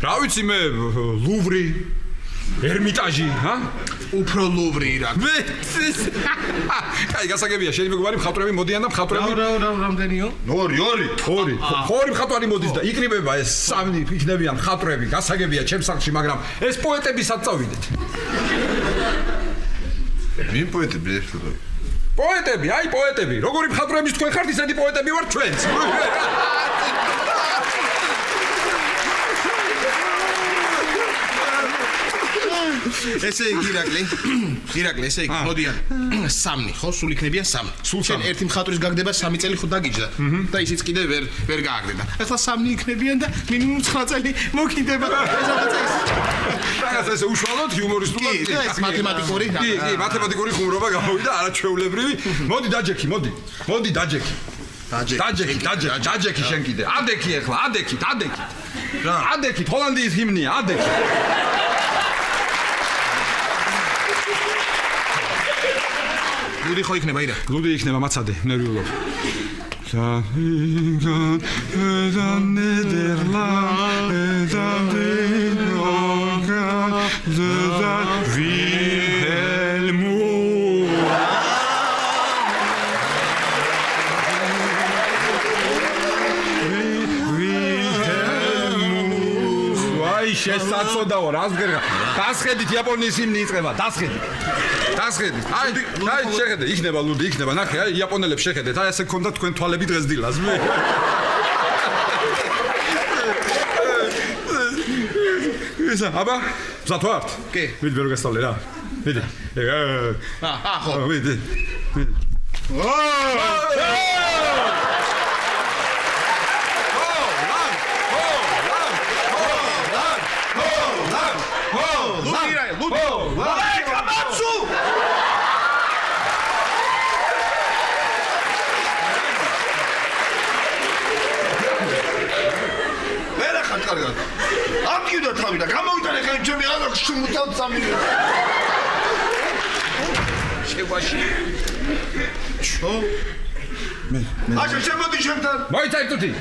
Speaker 2: რა ვიცი მე, ლუვრი, ერმიტაჟი, ჰა?
Speaker 4: უფრო ლუვრი რა.
Speaker 2: მე კაი, გასაგებია, შენი მეგობარი მხატვრები მოდიან და მხატვრები
Speaker 4: რამდენიო?
Speaker 2: ორი მხატვარი მოდის და იკრიბება ეს სამი იქნებიან მხატვრები, გასაგებია ჩემ სახლში, მაგრამ ეს პოეტებისაც წავიდეთ.
Speaker 3: ვინ პოეტები ეს ხო?
Speaker 2: პოეტები, როგორი მხატვრების თქვენ ხართ, ისეთი პოეტები ვართ ჩვენც.
Speaker 4: ესე იგი ირაკლი, ესე იგი მოდიან სამნი, ხო? სულ იქნებიან სამნი. შენ ერთი მხატვრის გაგდება 3 წელი ხო დაგიჯდა და ისიც კიდე ვერ გააგდება. ახლა სამნი იქნებიან და მინიმუმ 9 წელი მოგინდება.
Speaker 2: რაღაცა ესე უშუალოდ ჰიუმორისტულად.
Speaker 4: კი, ეს მათემატიკური.
Speaker 2: კი, მათემატიკური ხუმრობა გამოვიდა, არაჩვეულებრივი. მოდი დაჯექი. დაჯექი შენ კიდე. ადექი ახლა, ადექით. რა? ადექით, ჰოლანდიის ჰიმნია, ადექით.
Speaker 4: ლუდი ხო იქნება ირა?
Speaker 2: ლუდი იქნება მაცადე, ნერვიულობ. შესაძლოა რას გერგა დასხედით იაპონიის ჰიმნი იწყება დასხედით აი შეხედე იქნება ლუდი იქნება ნახე აი იაპონელებს შეხედეთ აი ასე გქონდა თქვენ თვალები დღეს დილას მე ისა აბა მზად ვართ
Speaker 4: კი
Speaker 2: მიდი ვერ გასწავლე რა მიდი
Speaker 4: ხო
Speaker 2: მიდი
Speaker 3: ამკიდა თავი და გამოვიტანე ხელი ჩემი აღარ შუმთავ წამილი შეგვაში ჩო მე აშა შემოდი ჩემთან
Speaker 2: მოიცაი თუთი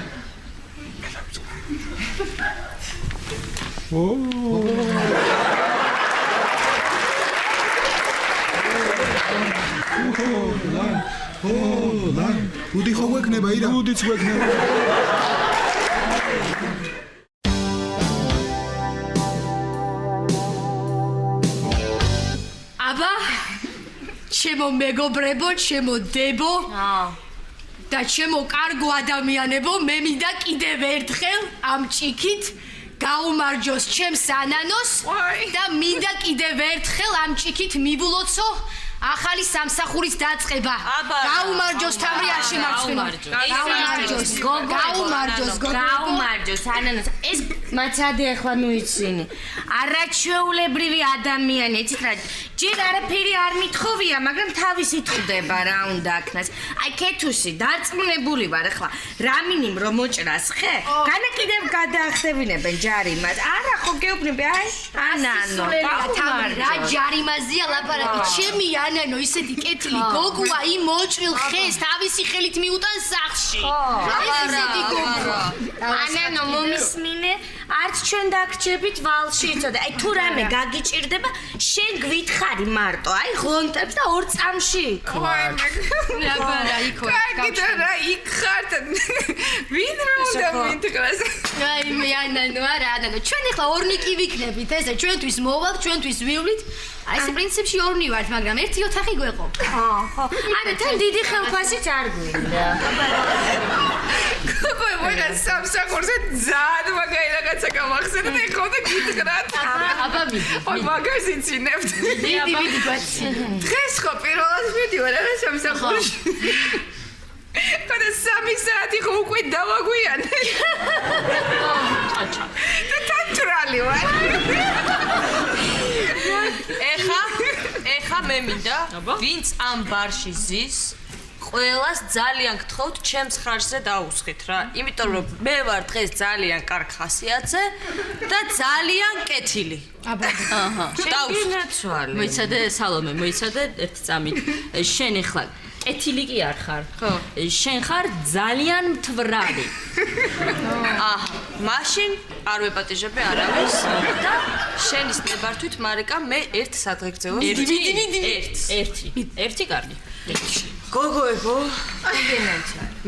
Speaker 11: ბუდი ხო გვექნება ირა? ბუდიც გვექნება.
Speaker 5: აბა ჩემო მეგობრებო, ჩემო დებო და ჩემო კარგო ადამიანებო, მე მინდა კიდევ ერთხელ ამ ჭიქით გაუმარჯოს ჩემს ანანოს და მინდა კიდევ ერთხელ ამ ჭიქით მივულოცო ახალი სამსახურის დაწყება. გაუმარჯოს თამრიაში მარცხნივ.
Speaker 7: გაუმარჯოს ანანოს. ეს მაცადე ახლა ნუ იცინი. არაჩვეულებრივი ადამიანი, იცით რა? ჯერ არაფერი არ მithოვია, მაგრამ თავისი თხვდება რა უნდა აქნას. აი კეთუსი დარწმუნებული ვარ ახლა. რამინიმ რომ მოჭრას ხე? განა კიდევ გადაახსევინებენ ჯარიმას. არა ხო გეუბნები აი ანანო.
Speaker 5: რა ჯარიმაზია ლაპარაკი? ჩემი ანანო ისეთი კეთილი გოგუა იმ მოჭრილ ხეს თავისი ხელით მიუტანს სახლში. ესეთი გოგუა.
Speaker 7: ანანო მომისმინე, არც ჩვენ დაგჭებით ვალში იცოდე. აი თუ რამე გაგიჭირდება, შენ გვითხარი მარტო. აი ღონტებს და ორ წამში იქ.
Speaker 5: რა იქ ვარ?
Speaker 9: კარგი რა იქ ხართ? ვინ რა უნდა მითხრას?
Speaker 5: აი მე ანანო არა ანანო ჩვენ ახლა ორნიკი ვიქნებით ესე ჩვენთვის მოვალთ ჩვენთვის ვივლით აი ეს პრინციპში ორნი ვართ მაგრამ ერთი ოთახი გვეყო
Speaker 7: ხო არა თან დიდი ხელფასიც არ გვინდა
Speaker 9: გოგო ვიღაც სამსახურზე ძალიან მაგარი რაღაცა გამახსენე და ეხოდა გითხრათ
Speaker 5: აბა მიდი
Speaker 9: ой მაგას იცინებთ
Speaker 5: მიდი
Speaker 9: დღეს ხო პირველად მიდივარ რა სამსახურში და 3 საათი ხო უკვე დავაგვიანე და თანტრალი ვარ
Speaker 12: ეხა მე მინდა ვინც ამ ბარში ზის ყველას ძალიან გთხოვთ ჩემს ხარჯზე დაუსხით რა იმიტომ რომ მე ვარ დღეს ძალიან კარგ ხასიათზე და ძალიან კეთილი აჰა
Speaker 1: დავუსხით მოიცადე სალომე მოიცადე ერთი წამით შენ ეხლა კეთილი კი არ ხარ ხო შენ ხარ ძალიან მტვრალი
Speaker 12: აჰა მაშინ არ ვეპატიჟები არავის და შენის ნებართვით მარიკა მე ერთ სადღეგრძელოს ერთი კარგი გოგოებო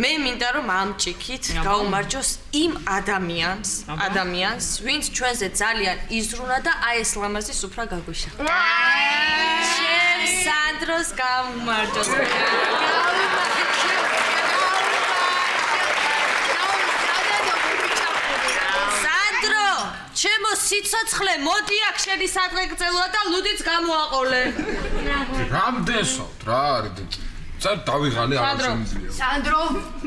Speaker 12: მე მინდა რომ ამ ჭიქით გაუმარჯოს იმ ადამიანს ვინც ჩვენზე ძალიან იზრუნა და აი ეს ლამაზის უფრა გაგვიშა ჩემ სანდროს გაუმარჯოს სანდრო ჩემო სიცოცხლე მოდი აქ შენი სადღეგრძელოა და ლუდიც გამოაყოლე
Speaker 2: რამდენსოთ რა არის წარ დავიღალე არ შემიძლია
Speaker 5: სანდრო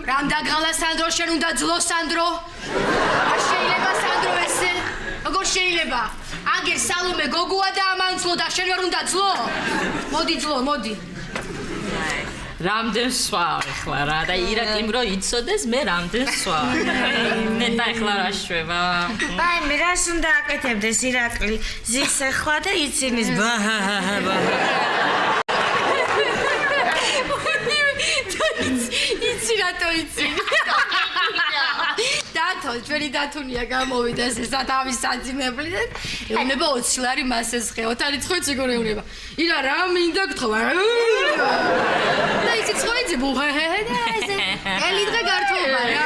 Speaker 5: რამ დაგღალა სანდრო შენ უნდა ძლო სანდრო არ შეიძლება სანდრო ესე როგორ შეიძლება აგერ სალომე გოგოა და ამან ძლო და შენ ვერ უნდა ძლო მოდი ძლო მოდი
Speaker 1: რამდენ სვა ახლა რა და ირაკლიმ რო იცოდეს მე რამდენ სვა ნეტა ახლა რა შვება
Speaker 7: აი მე რას უნდა აკეთებდეს ირაკლი ზის ახლა და იცინის ბაჰა
Speaker 5: იცი რატო იცი დათო ჩვენი დათუნია გამოვიდა ეს თავის საძიმებლიდან ეუნება 20 ლარი მასეს ხე ოთარი ცხოიც ეგორ ეუნება ირა რა მინდა გთხოვა და იცი ცხოიცი ბუჰე და ესე ელი დღე გართობა რა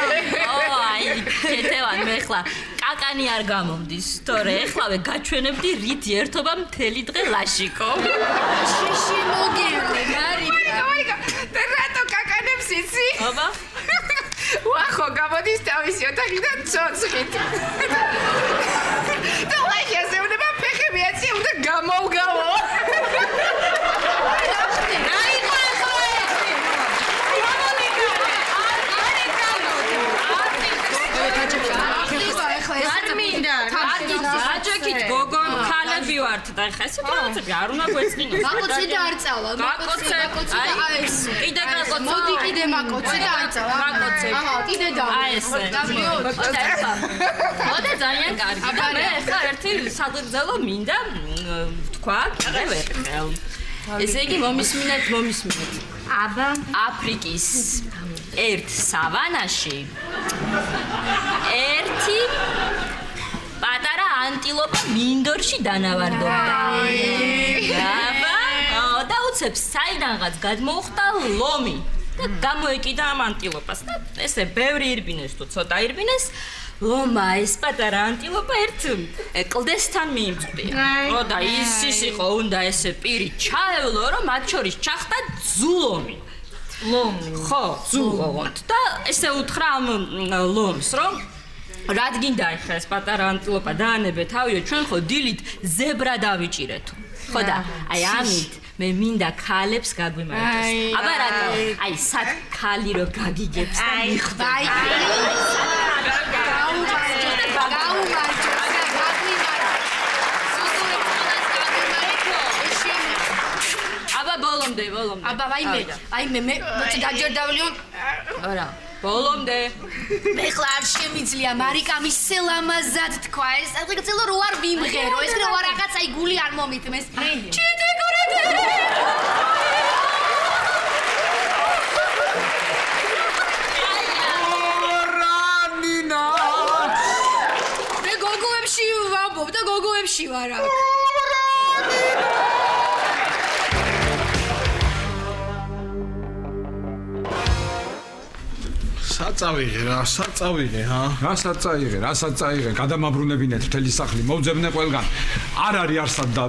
Speaker 1: აი კეთევან მე ხლა კაკანი არ გამომდის თორე ეხლავე გაჩვენებდი რით ერთობა მთელი დღე ლაშიკო
Speaker 5: შეში მოგერლე მარიკა
Speaker 9: და რატო კაკანებს იცი
Speaker 1: აბა
Speaker 9: ვახო გამოდის თავისი ოთახიდან ცოცხით და ლაშაზე უნდა ფეხები აცი უნდა გამოვგავო
Speaker 1: აჯექით გოგო ხალები ვართ და ხა ესე პროცესი არ უნდა გვეწყინოს
Speaker 5: მაკოცე და არ წავა მაკოცე და ეს
Speaker 1: კიდე გაკოცე
Speaker 5: მოდი კიდე მაკოცე და არ წავა
Speaker 1: მაკოცე
Speaker 5: აჰა კიდე და
Speaker 1: აი ესე მოდი ძალიან კარგი და მე ხა ერთი სადღეგრძელო მინდა თქვა კიდევ ერთხელ ესე იგი მომისმინეთ აბა აფრიკის ერთ სავანაში ერთი პატარა ანტილოპა მინდორში დანავარდობდა. აბა, და უცებს საიდანღაც გადმოუხდა ლომი. და გამოეკიდა ამ ანტილოპას და ესე ბევრი ირბინეს თუ ცოტა ირბინეს ლომა ეს პატარა ანტილოპა ერთ კლდესთან მიიმწყდია. ო და ის იყო უნდა ესე პირი ჩაევლო რომ მათ შორის ჩახტა ძულომი. ლომი. ხო, ძულოვონთ და ესე უთხრა ამ ლომს რომ რადგინდა ხა ეს პატარა ანტილოპა დაანებე თავიო ჩვენ ხო დილით ზებრა დავიჭირეთო. ხო და აი ამით მე მინდა ქალებს გაგვიმარჯოს. აბა რატო? აი სად ქალი რო გაგიგებს და მიხვდა. აბა ბოლომდე.
Speaker 5: აბა ვაიმე მე დაჯერდავლიო.
Speaker 1: არა. ბოლომდე.
Speaker 5: მე ხლა არ შემიძლია მარიკა მისე ლამაზად თქვა ეს. აგეცელო რო არ ვიმღერო. ეს რო რაღაცა აი გული არ მომითმეს. ჩიტი გურადე.
Speaker 2: ორანინა.
Speaker 5: მე გოგოებში ვამბობ და გოგოებში ვარ აქ.
Speaker 4: საწავიღე რა, საწავიღე, ჰა?
Speaker 2: რასაც წაიღე, გადამაბრუნებინეთ მთელი სახლი, მოვძებნე ყველგან. არ არის არსად და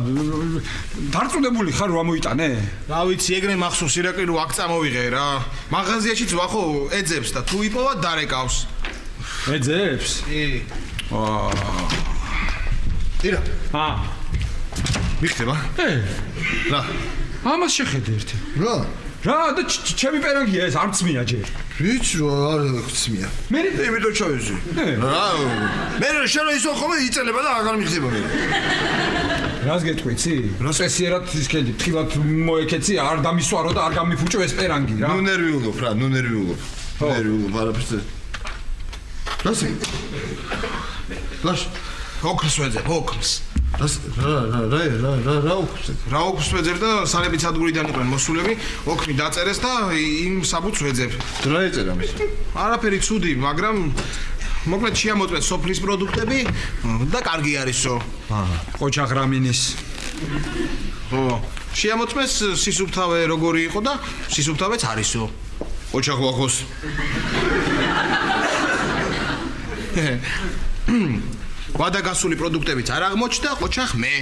Speaker 2: დარწმუნებული ხარ რომ ამოიტანე?
Speaker 4: რა ვიცი, ეგრე მახსოვს ირაკლი რომ აქ წამოვიღე რა. მაღაზიაშიც ვახო ეძებს და თუ იპოვა დარეკავს.
Speaker 2: ეძებს?
Speaker 4: კი.
Speaker 2: ირა.
Speaker 3: მიხდება?
Speaker 2: რა? ამას შეხედე ერთი. რა და ჩემი პერანგია ეს არ წმია ჯერ.
Speaker 3: ვიცი რა არ წმია.
Speaker 2: მე
Speaker 3: იმიტომ ჩავეზე. რა მე შენ ისო ხომ იწელება და აღარ მიხდება მე.
Speaker 2: რას გეტყვიცი? წესიერად ისქენდი, თხილად მოეკეცი, არ დამისვარო და არ გამიფუჭო ეს პერანგი რა.
Speaker 3: ნუ ნერვიულობ რა, ნუ ნერვიულობ. ნერვიულობ არაფერს. რას?
Speaker 4: ოქროს ვეძებ, ოქროს.
Speaker 3: რა
Speaker 4: ოქროს ვეძებ და სანებით სადგურიდან იყვნენ მოსულები, ოქრი დაწერეს და იმ საბუთს ვეძებ.
Speaker 3: რა ეწერა მის?
Speaker 4: არაფერი ცუდი, მაგრამ მოკლედ შეამოწმეთ სოფლის პროდუქტები და კარგი არისო.
Speaker 2: ყოჩაღრამინის.
Speaker 4: ხო, შეამოწმეს სისუფთავე როგორი იყო და სისუფთავეც არისო.
Speaker 3: ყოჩაღვახოს.
Speaker 4: ვადაგასული პროდუქტებიც არ აღმოჩნდა, ყოჩახ მე.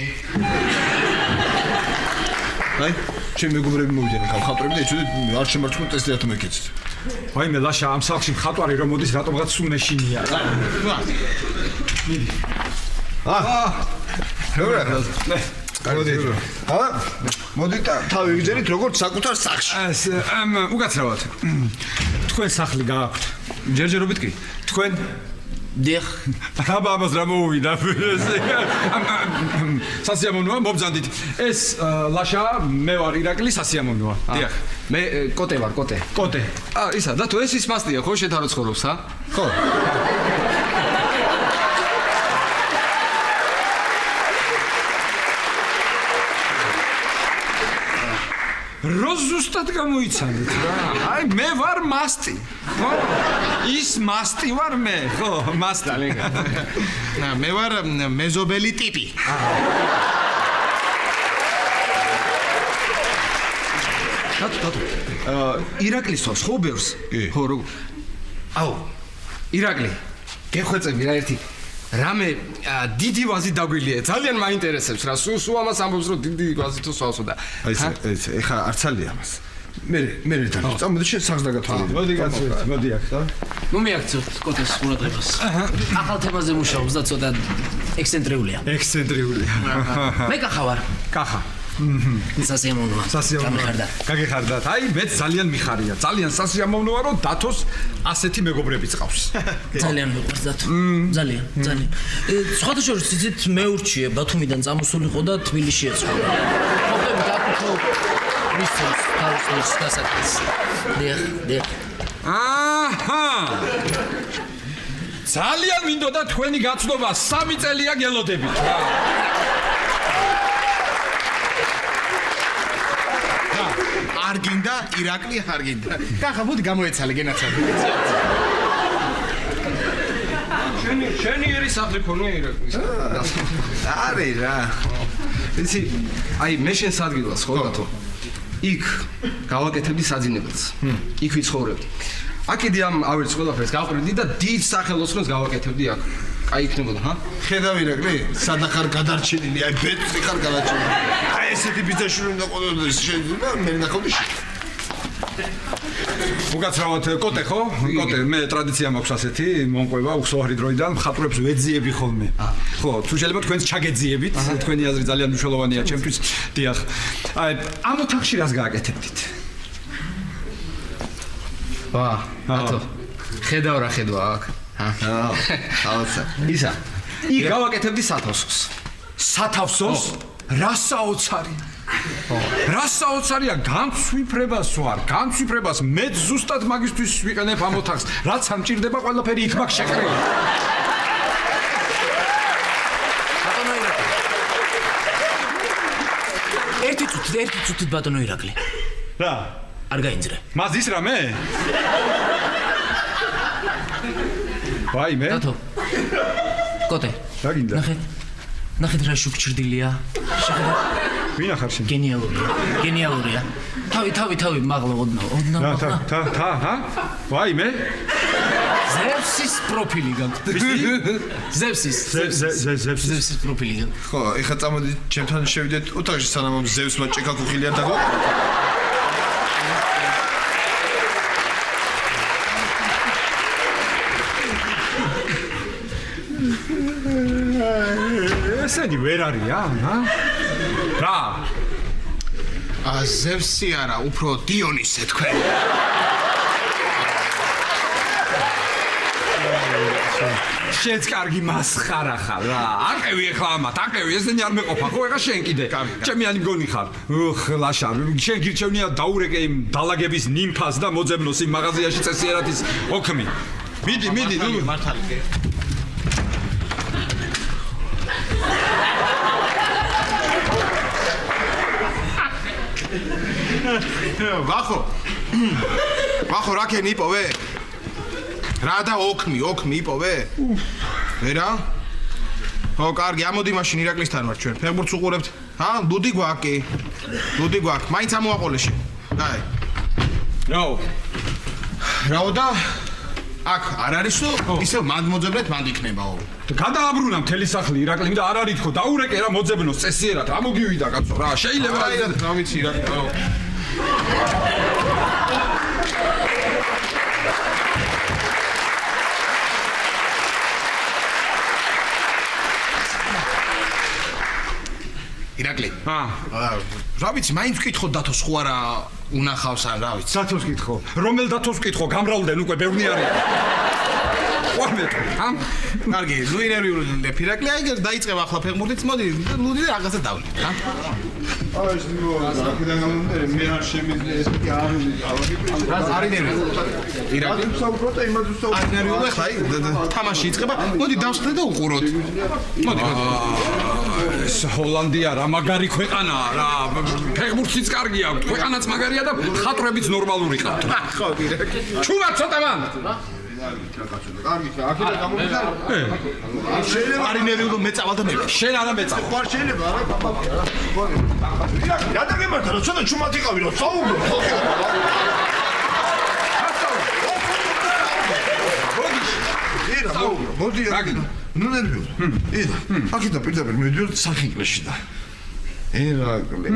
Speaker 3: აი, ჩემი მეგობრები მოვიდნენ ხალხატრები და იცოდეთ არ შემარცხნოთ ეს ერთო მეკეცით.
Speaker 2: ვაიმე ლაშა ამ სახლში მხატვარი რომ მოდის რატომღაც სულ მეშინია რა. მიდი.
Speaker 3: რა. მოდი თავი ვიძენით როგორც საკუთარ სახლში.
Speaker 2: ეს უკაცრავად. თქვენ სახლი გააქვთ. ჯერჯერობით კი. თქვენ დიახ. აბა ამას რა მოუვიდა? სასიამოვნოა, მობძანდით. ეს ლაშა, მე ვარ ირაკლი, სასიამოვნოა. დიახ.
Speaker 13: მე კოტე ვარ, კოტე.
Speaker 2: კოტე.
Speaker 13: ისა, და თუ ეს ის მასტია, ხო, შენ თარო ცხოვრობს, ჰა?
Speaker 2: ხო. რო ზუსტად გამოიცანეთ რა. აი მე ვარ მასტი. ხო? ის მასტი ვარ მე, ხო, მასტი.
Speaker 4: მე ვარ მეზობელი ტიპი.
Speaker 13: დათო. ირაკლის თავს ხო ბევრს? ხო, რო. აუ. ირაკლი, გეხვეწები რა ერთი. რამე დიდი ვაზი დაგვილია, ძალიან მაინტერესებს რა. სულ ამას ამბობს რომ დიდი ვაზი თუ სვავსო და.
Speaker 3: აი ეს ეხა არცალია ამას. მე წამოდი შენ სახს დაგათვალე.
Speaker 2: მოდი გაცვით, მოდი აქ და.
Speaker 13: ნუ მიაქცევთ კოტეს ყურადღებას. ახალ თემაზე მუშაობს და ცოტა ექსცენტრიულია. მე კახა ვარ.
Speaker 2: კახა.
Speaker 13: სასიამოვნოა.
Speaker 2: გაგეხარდათ. აი მეც ძალიან მიხარია. ძალიან სასიამოვნოა რომ დათოს ასეთი მეგობრები წყავს.
Speaker 13: ძალიან მიყვარს დათო. ძალიან. სხვათა შორის იცით მე ურჩიე ბათუმიდან წამოსულიყო და თბილისში ეცხოვრა. მოხდები დაკუთო მისცემს თავის დასაწყისს. დიახ.
Speaker 2: აჰა. ძალიან მინდოდა თქვენი გაცნობა 3 წელია გელოდებით რა.
Speaker 4: არ გინდა ირაკლი არ გინდა. კახა მოდი გამოეცალე გენაცადე.
Speaker 10: შენი ერი სახლი ქონია ირაკლის.
Speaker 3: არის რა.
Speaker 13: იცი, აი მე შენს ადგილას ხო დათო. იქ გავაკეთებდი საძინებელს. იქ ვიცხოვრებდი. აქედი ამ ავერც ყველაფერს გავყრედი და დიდ სახელოსნოს გავაკეთებდი აქ. აი იქნებოდა, ჰა?
Speaker 6: ხედავ ირაკლი, სადა ხარ გადარჩენილი, აი ბეწვი ხარ გადარჩენილი. აი ესეთი ბიძაშვილი უნდა ყოლოდეს შეიძლება მე ნახავდი.
Speaker 2: უკაცრავად კოტე ხო? კოტე, მე ტრადიცია მაქვს ასეთი, მომყვება უხსოვარი დროიდან, მხატვრებს ვეძიები ხოლმე. ხო, თუ შეიძლება თქვენს ჩაგეძიებით, თქვენი აზრი ძალიან მნიშვნელოვანია ჩემთვის. დიახ. აი, ამ ოთახში რას გააკეთებდით?
Speaker 13: ვა, ათო. ხედავ რა ხედვა აქ.
Speaker 6: აუცა.
Speaker 13: ისა. იქ გავაკეთებდი სათავსოს.
Speaker 2: სათავსოს? რა საოცარი? რა საოცარია განცვიფრებას ვარ, განცვიფრებას მე ზუსტად მაგისთვის ვიყენებ ამ ოთახს, რაც არ მჭირდება ყველაფერი იქ მაქვს შეკრება.
Speaker 14: ერთი წუთით ბატონო ირაკლი.
Speaker 2: რა?
Speaker 14: არ გაინძრე.
Speaker 2: მაზის რამე? ვაიმე?
Speaker 14: ბატო. კოტე.
Speaker 2: რა გინდა?
Speaker 14: ნახეთ რა შუქჭრდილია. შეხედა.
Speaker 2: ვინ ახარ შენ?
Speaker 14: გენიალურია. თავი მაღლა ოდნა.
Speaker 2: თა, ჰა? ვაიმე?
Speaker 14: ზევსის პროფილი გაქვს. ზევსის პროფილი გაქვს.
Speaker 6: ხო, ეხლა წამოდი ჩემთან შევიდეთ ოთახში სანამ ზევსმა ჭექა ქუხილია და
Speaker 2: ესენი ვერ არიან, ჰა? რა?
Speaker 4: ზევსი არა, უფრო დიონისე თქვენ.
Speaker 2: შენც კარგი მასხარა ხარ რა. აკევი ეხლა ამათ, აკევი, ესენი არ მეყოფა, ხო ეხლა შენ კიდე. ჩემიანი მგონი ხარ. ლაშა, შენ გირჩევნია დაურეკე იმ დალაგების ნიმფას და მოძებნოს იმ მაღაზიაში წესიერად ის ოქმი. მიდი, ნუ
Speaker 4: მართალი. ვახო რა ქენ იპოვე? რა და ოქმი იპოვე? ვერა? ხო, კარგი, ამოდი მაშინ ირაკლისთან ვარ ჩვენ. ფეხბურთს უყურებთ. ჰა, ლუდი გვაქვს. მაინც ამოაყოლეში. აი. რაო და აქ არ არისო? ისევ მანდ მოძებნეთ, მანდ იქნებაო.
Speaker 2: გადააბრუნა მთელი სახლი ირაკლიმ და არ არის თქო, დაურეკე რა მოძებნოს წესიერად. რა მოგივიდა კაცო რა? შეიძლება
Speaker 4: რა ვიცი რა. ირაკლი. რა ვიცი, მაინც ვკითხო დათოს ხო არა უნახავს ან რა ვიცი.
Speaker 2: დათოს ვკითხო. რომელ დათოს ვკითხო? გამრავლდნენ უკვე ბევრი არის. ვამეტყვი, ჰა?
Speaker 4: კარგი, ნუ ინერვიულებ ირაკლი, აი დაიწყება ახლა ფეხბურთიც, მოდი, ლუდი და რაღაცა დავლი, ჰა?
Speaker 3: აი ეს ნუ აქედან გამომდინარე, მე არ შემიძლია ეს კი არ
Speaker 4: არის ნერვიული. ირაკლი
Speaker 3: საუბრობ და იმაზე ვსაუბრობ.
Speaker 4: აი ნერვიული ხა, თამაში იწყება, მოდი დავსხდეთ და უყუროთ. მოდი.
Speaker 2: ეს ჰოლანდია რა მაგარი ქვეყანაა რა. ფეხბურთიც კარგი აქვს, ქვეყანაც მაგარია და ხატრებიც ნორმალური ყავთ.
Speaker 4: ხო, ირაკლი.
Speaker 2: ჩუმად ცოტა მან.
Speaker 3: კარგი ხა, აქედან გამომდინარე.
Speaker 4: შეიძლება არის ნერვიული მეწავალ და მე.
Speaker 2: შენ არა მეწავალ.
Speaker 3: ხარ შეიძლება არა, რა დაგემართა რა ცოტა ჩუმად იყავი რა საუბრობ ხო? მოდი ნუ ნერვიული. იდა, აქედან პირდაპირ მივიდიოთ სახინკლეში და ირაკლი.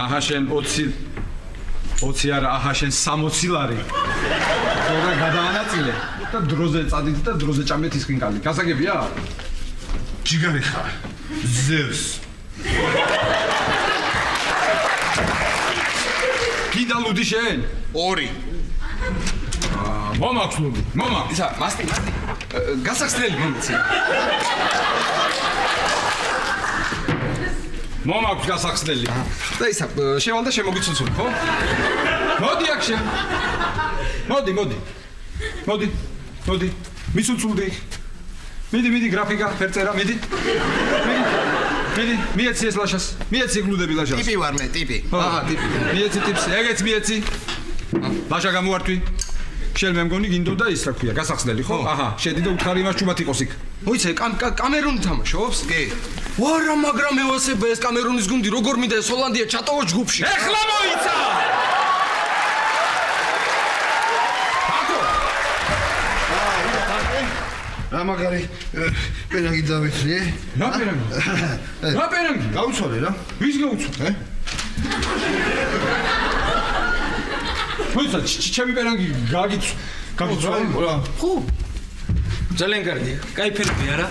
Speaker 2: აჰა შენ 20 არა, აჰა შენ 60 ლარი. ზოგა გადაანაწილე და დროზე წადით და დროზე ჭამეთ ის კინკალი. გასაგებია?
Speaker 3: ჯიგარი ხარ. ზევს.
Speaker 2: კიდე ლუდი შენ?
Speaker 4: 2.
Speaker 2: მომაქვს ლუდი, მომაქვს.
Speaker 13: ისა, მასტი. გასახსნელი მომიცი.
Speaker 2: მომაქვს გასახსნელი.
Speaker 13: და ისა, შევალ და შემოგიცუცული, ხო?
Speaker 2: მოდი აქ შენ. მოდი. მიცუცულდი. მიდი გრაფიკა, ფერწერა, მიდი. მიეცი ეს ლაშას. მიეცი გლუდები ლაშას.
Speaker 4: ტიპი ვარ მე, ტიპი.
Speaker 2: აჰა, ტიპი. მიეცი ტიპს, ეგეც მიეცი. ლაშა გამოართვი. შენ მე მგონი გინდოდა ის რა ქვია, გასახსნელი ხო? აჰა, შედი და უთხარი იმას ჩუმად იყოს იქ.
Speaker 13: მოიცე, კამერუნი თამაშობს? კი. ვარა, მაგრამ ევასება ეს კამერუნის გუნდი როგორ მინდა ეს ჰოლანდია ჩატოვო ჯგუფში.
Speaker 2: ეხლა მოიცა!
Speaker 6: რა მაგარი პერანგი დავითრიე?
Speaker 2: რა პერანგი? რა პერანგი?
Speaker 6: გაუცვალე რა.
Speaker 2: ვის გაუცვალე? მოიცა, ჩემი პერანგი გაგიცვალე რა.
Speaker 13: ხო. ძალიან კარგია. კაი ფერებია რა.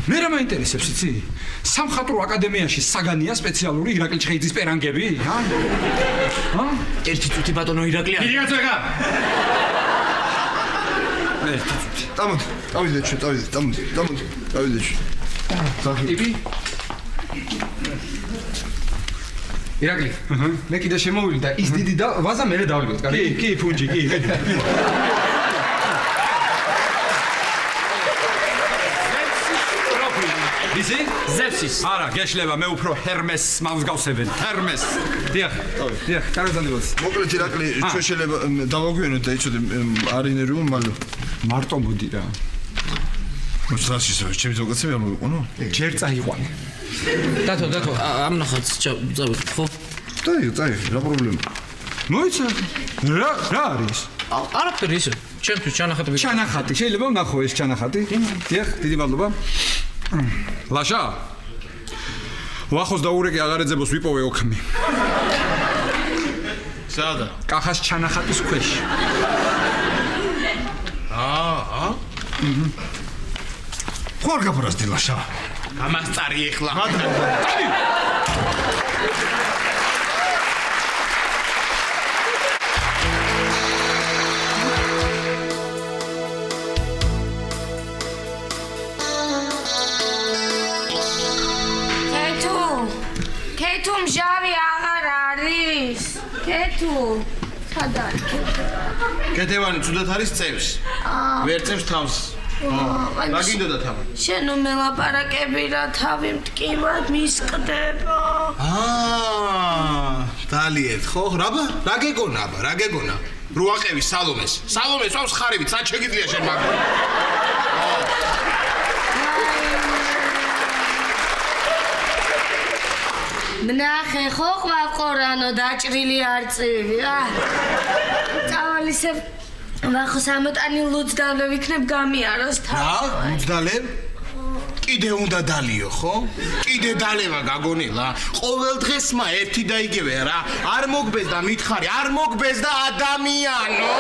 Speaker 2: მე რა მაინტერესებს იცი? სამხატვრო აკადემიაში საგანია სპეციალური ირაკლი ჩხეიძის პერანგები? ჰა?
Speaker 14: ერთი წუთი ბატონო ირაკლი.
Speaker 2: ირიაცეგა.
Speaker 6: დავიდეთ.
Speaker 13: ტიპი? ირაკლი, მე კიდე შემოვილი და ის დიდი და ვაზა მერე დავიგოთ, კარგი?
Speaker 2: კი, ფუნჯი, კი. ისი?
Speaker 14: ზევსის.
Speaker 2: არა, გეშლება, მე უფრო ჰერმესს მავსგავსებენ. ჰერმესს. დიახ, კარგად.
Speaker 6: მოკლედ ირაკლი, ჩვენ შეიძლება დავაგვიანოთ და იცოდე არინერვო მალო.
Speaker 2: მარტო მოდი რა.
Speaker 6: მოსრაში ჩემი ზოგადსები არ მოვიყონო?
Speaker 2: ჯერ წაიყვანე.
Speaker 14: დათო, ამნახაც წავიდე, ხო?
Speaker 6: წაი, რა პრობლემა?
Speaker 2: მოიცა. რა არის?
Speaker 14: არაფერი ისე. ჩემთვის ჩანახატი.
Speaker 2: ჩანახატი, შეიძლება ვნახო ეს ჩანახატი? დიახ, დიდი მადლობა. ლაშა. ვახოს დაურეკე აღარ ეძებოს ვიპოვე ოქმი.
Speaker 4: სადა?
Speaker 2: კახას ჩანახატის ქვეშ.
Speaker 6: ხო არ გაფრასდი ლაშა.
Speaker 4: გამასწარი ეხლა.
Speaker 7: ქეთუ მჟავი აღარ არის. ქეთუ სად არის?
Speaker 4: კეთევანი ცუდად არის წევს. ვერ წევს თავს. რა გინდოდა თავი?
Speaker 7: შენ მელაპარაკები რა თავი მტკივად მისკდება.
Speaker 4: დალიეთ ხო? რა გეგონა? რო აყევი სალომეს. სალომეს ვავს ხარებით, სად შეგიძლია შენ მაგარი?
Speaker 7: ნახე ხო ყვაყორანო დაჭრილი არწივი რა. წავალისებ ვახოს ამოტანი ლუძდალე ვიქნებ გამიაროს თავი.
Speaker 4: რა? ლუძდალე? კიდე უნდა დალიო ხო? კიდე დალევა გაგონილა. ყოველ დღესმა ერთი და იგივე რა. არ მოგბეს და მითხარი, არ მოგბეს და ადამიანო.